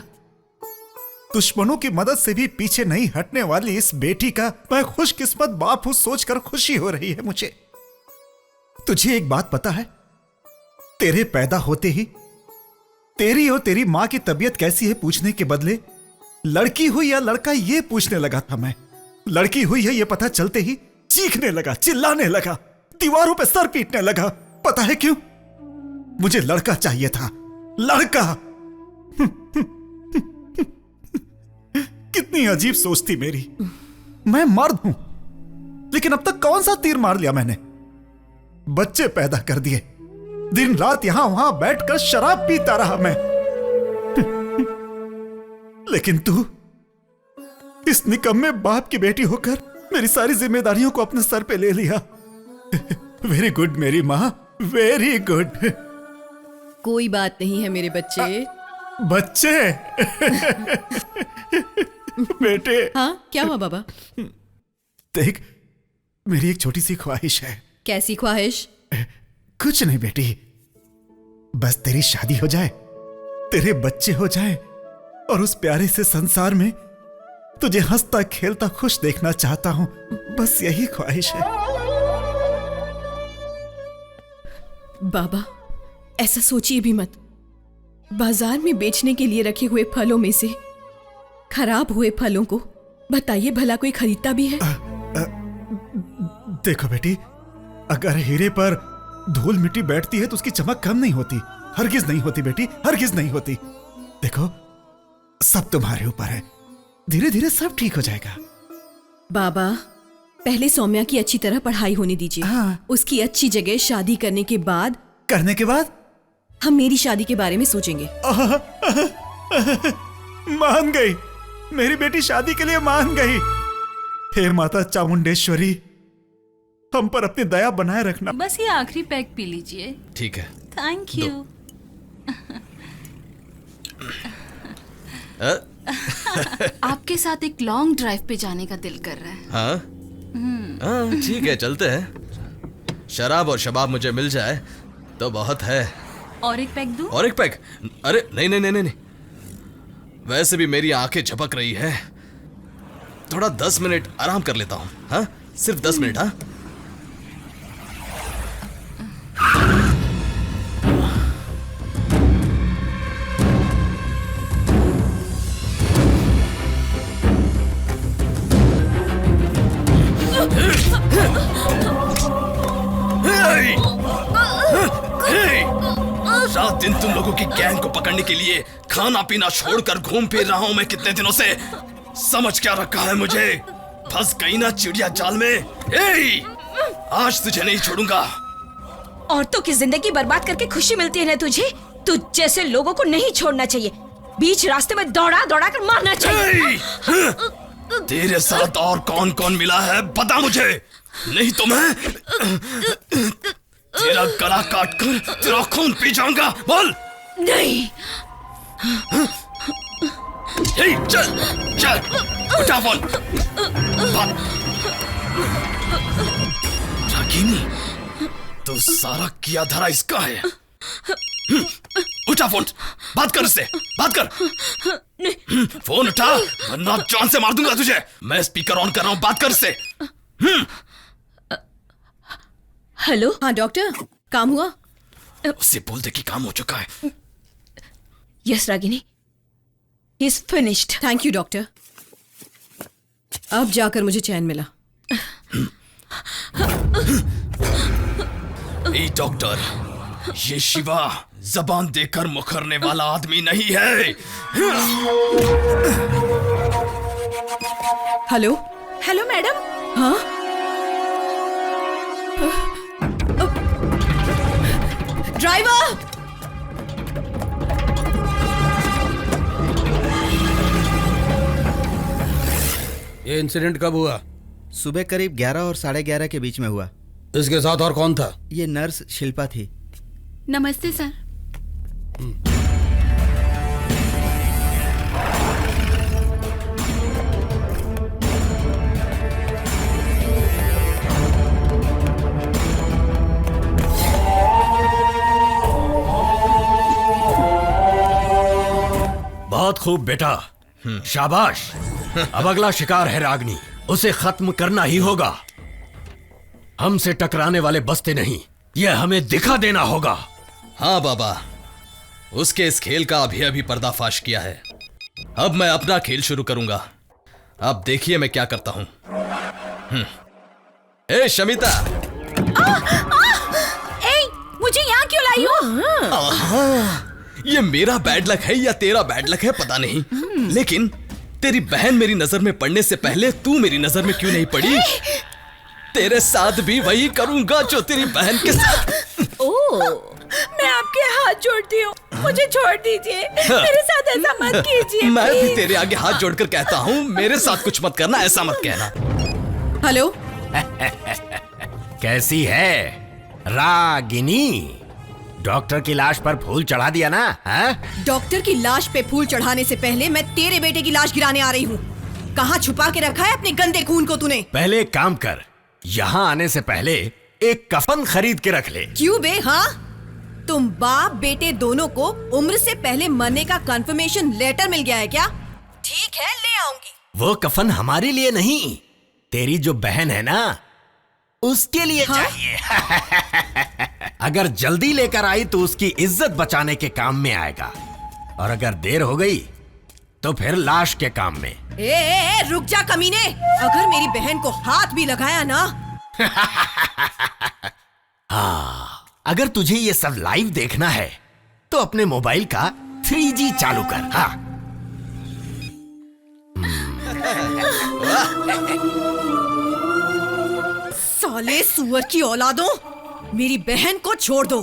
Speaker 3: दुश्मनों की मदद से भी पीछे नहीं हटने वाली इस बेटी का मैं खुशकिस्मत बाप हूं सोचकर खुशी हो रही है मुझे। तुझे एक बात पता है, तेरे पैदा होते ही तेरी और तेरी मां की तबीयत कैसी है पूछने के बदले लड़की हुई या लड़का ये पूछने लगा था मैं। लड़की हुई है ये पता चलते ही चीखने लगा, चिल्लाने लगा, दीवारों पे सर पीटने लगा। पता है क्यों? मुझे लड़का चाहिए था, लड़का। कितनी अजीब सोच थी मेरी। मैं मर्द हूं, लेकिन अब तक कौन सा तीर मार लिया मैंने? बच्चे पैदा कर दिए, दिन रात यहां वहां बैठकर शराब पीता रहा मैं। लेकिन तू इस निकम्मे बाप की बेटी होकर मेरी सारी जिम्मेदारियों को अपने सर पे ले लिया। वेरी गुड मेरी मां, वेरी गुड।
Speaker 5: कोई बात नहीं है मेरे बच्चे।
Speaker 3: बच्चे? बेटे।
Speaker 5: हाँ, क्या हुआ बाबा?
Speaker 3: देख, मेरी एक छोटी सी ख्वाहिश है।
Speaker 5: कैसी ख्वाहिश?
Speaker 3: कुछ नहीं बेटी, बस तेरी शादी हो जाए, तेरे बच्चे हो जाए और उस प्यारे से संसार में तुझे हंसता खेलता खुश देखना चाहता हूं। बस यही ख्वाहिश है।
Speaker 5: बाबा, ऐसा सोचिए भी मत। बाजार में बेचने के लिए रखे हुए फलों में से खराब हुए फलों को बताइए भला कोई खरीदता भी है?
Speaker 3: देखो बेटी, अगर हीरे पर धूल मिट्टी बैठती है तो उसकी चमक कम नहीं होती। हरगिज नहीं होती बेटी, हरगिज नहीं होती। देखो, सब तुम्हारे ऊपर है, धीरे धीरे सब ठीक हो जाएगा।
Speaker 5: बाबा, पहले सौम्या की अच्छी तरह पढ़ाई होने दीजिए।
Speaker 3: हाँ।
Speaker 5: उसकी अच्छी जगह शादी करने के बाद हम मेरी शादी के बारे में सोचेंगे।
Speaker 3: मान गई, मेरी बेटी शादी के लिए मान गई। हे माता चामुंडेश्वरी, हम पर अपनी दया बनाए रखना।
Speaker 13: बस ये आखिरी पैक पी लीजिए।
Speaker 12: ठीक है।
Speaker 13: Thank you. आपके साथ एक लॉन्ग ड्राइव पे जाने का दिल कर रहा है।
Speaker 12: हाँ हाँ, ठीक है, चलते हैं। शराब और शबाब मुझे मिल जाए तो बहुत है।
Speaker 13: और एक पैक दूं?
Speaker 12: और एक पैक? अरे नहीं नहीं नहीं नहीं, वैसे भी मेरी आंखें झपक रही है, थोड़ा 10 मिनट आराम कर लेता हूँ। हाँ, सिर्फ 10 मिनट। हाँ, रात दिन तुम लोगों की गैंग को पकड़ने के लिए खाना पीना छोड़कर घूम फिर रहा हूं मैं कितने दिनों से। समझ क्या रखा है मुझे? फंस गई ना चिड़िया जाल में। आज तुझे नहीं छोड़ूंगा।
Speaker 4: औरतों की जिंदगी बर्बाद करके खुशी मिलती है ना तुझे? तुझ जैसे लोगों को नहीं छोड़ना चाहिए, बीच रास्ते में दौड़ा दौड़ा कर मारना चाहिए।
Speaker 12: तेरे साथ और कौन कौन मिला है बता मुझे, नहीं तो मैं तेरा गला काट कर तेरा खून पी जाऊंगा। बोल।
Speaker 4: नहीं।
Speaker 12: चल चल, उठा फोन। रागिनी, तो सारा किया धरा इसका है। उठा फोन, बात कर इससे, बात कर। फोन उठा वरना जान से मार दूंगा तुझे। मैं स्पीकर ऑन कर रहा हूं, बात कर इससे।
Speaker 5: हेलो। हाँ डॉक्टर, काम हुआ?
Speaker 12: उससे बोल दे कि काम हो चुका है।
Speaker 4: Yes Ragini, he is finished.
Speaker 5: Thank you doctor, अब जाकर मुझे चैन मिला।
Speaker 12: ए डॉक्टर, ये शिवा जबान देकर मुखरने वाला आदमी नहीं है।
Speaker 5: Hello
Speaker 1: hello madam.
Speaker 5: हाँ ड्राइवर,
Speaker 9: ये इंसिडेंट कब हुआ?
Speaker 10: सुबह करीब 11 और 11:30 के बीच में हुआ।
Speaker 9: इसके साथ और कौन था?
Speaker 10: ये नर्स शिल्पा थी।
Speaker 1: नमस्ते सर।
Speaker 7: बहुत खूब बेटा, शाबाश। अब अगला शिकार है रागनी, उसे खत्म करना ही होगा। हमसे टकराने वाले बसते नहीं, यह हमें दिखा देना होगा।
Speaker 12: हाँ बाबा, उसके इस खेल का अभी अभी पर्दाफाश किया है। अब मैं अपना खेल शुरू करूंगा। अब देखिए मैं क्या करता हूं। ए शमिता,
Speaker 1: मुझे यहाँ क्यों लाई हो?
Speaker 12: ये मेरा बैड लक है या तेरा बैड लक है पता नहीं, लेकिन तेरी बहन मेरी नजर में पड़ने से पहले तू मेरी नजर में क्यों नहीं पड़ी? तेरे साथ भी वही करूंगा जो तेरी बहन के साथ।
Speaker 1: मैं आपके हाथ जोड़ती हूँ, मुझे छोड़ दीजिए। मेरे साथ ऐसा मत कीजिए।
Speaker 12: मैं भी तेरे आगे हाथ जोड़कर कहता हूँ, मेरे साथ कुछ मत करना, ऐसा मत कहना।
Speaker 5: हेलो
Speaker 7: कैसी है रागिनी? डॉक्टर की लाश पर फूल चढ़ा दिया ना?
Speaker 5: डॉक्टर की लाश पे फूल चढ़ाने से पहले मैं तेरे बेटे की लाश गिराने आ रही हूँ। कहाँ छुपा के रखा है अपने गंदे खून को तूने?
Speaker 7: पहले एक काम कर, यहाँ आने से पहले एक कफन खरीद के रख ले।
Speaker 5: क्यों बे? हाँ, तुम बाप बेटे दोनों को उम्र से पहले मरने का कंफर्मेशन लेटर मिल गया है क्या? ठीक है, ले आऊंगी।
Speaker 7: वो कफन हमारे लिए नहीं, तेरी जो बहन है ना उसके लिए चाहिए। अगर जल्दी लेकर आई तो उसकी इज्जत बचाने के काम में आएगा, और अगर देर हो गई तो फिर लाश के काम में।
Speaker 5: ए, रुक जा कमीने, अगर मेरी बहन को हाथ भी लगाया ना।
Speaker 7: हाँ, अगर तुझे ये सब लाइव देखना है तो अपने मोबाइल का 3G चालू कर। हाँ
Speaker 5: साले सुअर की औलादों, मेरी बहन को छोड़ दो,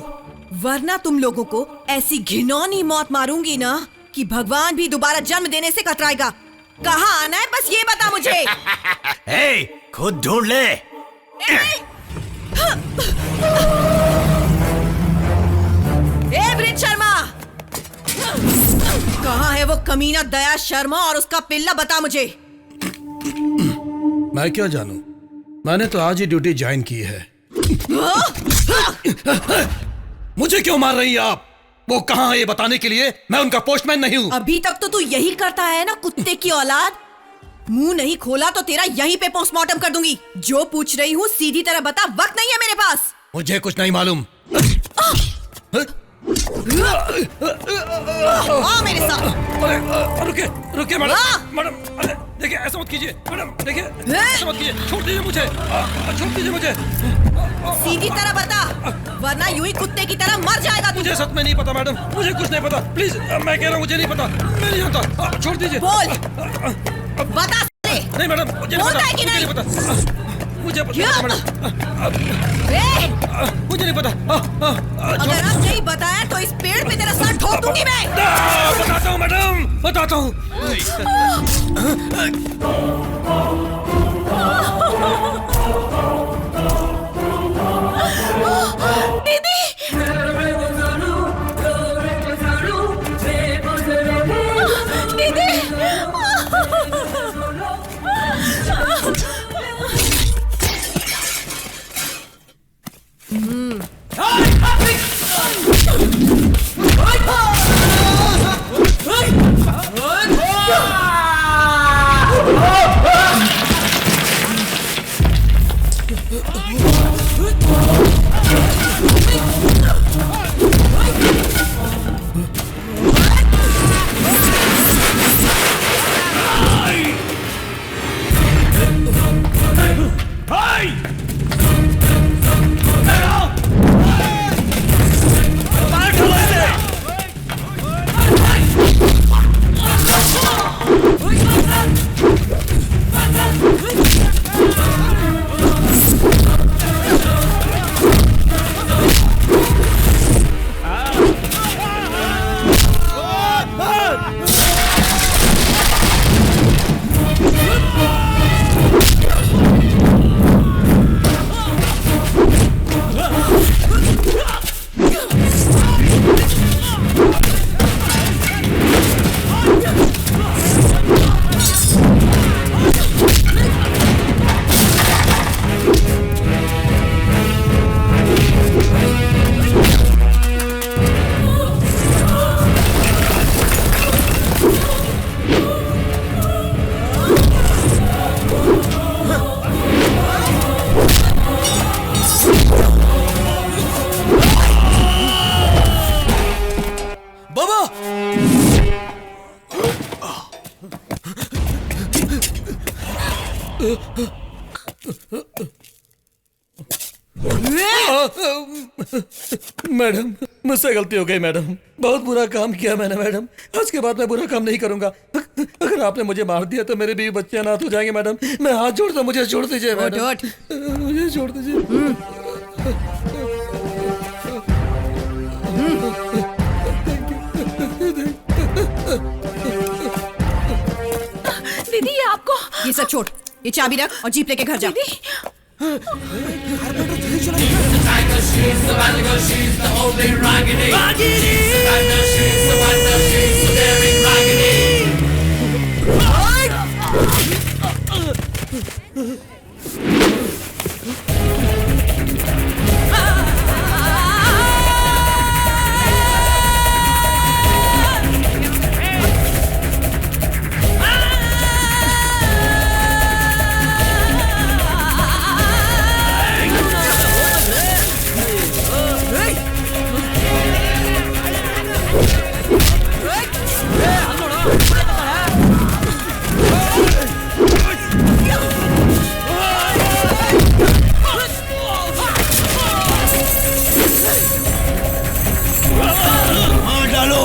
Speaker 5: वरना तुम लोगों को ऐसी घिनौनी मौत मारूंगी ना कि भगवान भी दोबारा जन्म देने से कतराएगा। कहाँ आना है बस ये बता मुझे।
Speaker 7: ए, खुद ढूंढ ले।
Speaker 5: वृद्ध शर्मा, कहाँ है वो कमीना दया शर्मा और उसका पिल्ला? बता मुझे।
Speaker 9: मैं क्या जानूं, मैंने तो आज ही ड्यूटी ज्वाइन की है। मुझे क्यों मार रही है आप? वो कहाँ है ये बताने के लिए मैं उनका पोस्टमैन नहीं हूँ।
Speaker 5: अभी तक तो तू यही करता है ना, कुत्ते की औलाद। मुंह नहीं खोला तो तेरा यहीं पे पोस्टमार्टम कर दूंगी। जो पूछ रही हूँ सीधी तरह बता, वक्त नहीं है मेरे पास।
Speaker 9: मुझे कुछ नहीं मालूम।
Speaker 5: आ मेरे साथ।
Speaker 9: रुके रुके मैडम, मैडम देखिए ऐसा मत कीजिए। मैडम देखिए ऐसा मत कीजिए, छोड़ दीजिए मुझे, छोड़ दीजिए मुझे।
Speaker 5: सीधी तरह बता, वरना यूं ही कुत्ते की तरह मर जाएगा तू।
Speaker 9: मुझे सच में नहीं पता मैडम, मुझे कुछ नहीं पता। प्लीज मैं कह रहा हूँ मुझे नहीं पता, मैं नहीं जानता। छोड़ दीजिए।
Speaker 5: बोल, बता।
Speaker 9: नहीं मैडम, मुझे नहीं पता। मुझे पता मैडम, मुझे नहीं पता।
Speaker 5: अगर अब नहीं बताया तो इस पेड़ पे तेरा सर ठोक दूंगी मैं।
Speaker 9: बताता हूँ मैडम, बताता हूँ।
Speaker 1: दीदी,
Speaker 9: मैडम, मुझसे गलती हो गई मैडम। बहुत बुरा काम किया मैंने मैडम। आज के बाद मैं बुरा काम नहीं करूंगा। अगर आपने मुझे मार दिया तो मेरे बीवी बच्चे अनाथ हो जाएंगे मैडम। मैं हाथ जोड़ता, मुझे छोड़ दीजिए मैडम। मुझे छोड़ दीजिए।
Speaker 1: दीदी ये आपको।
Speaker 5: ये सब छोड़, ये चाबी रख और जीप लेके घर जा।
Speaker 14: डालो।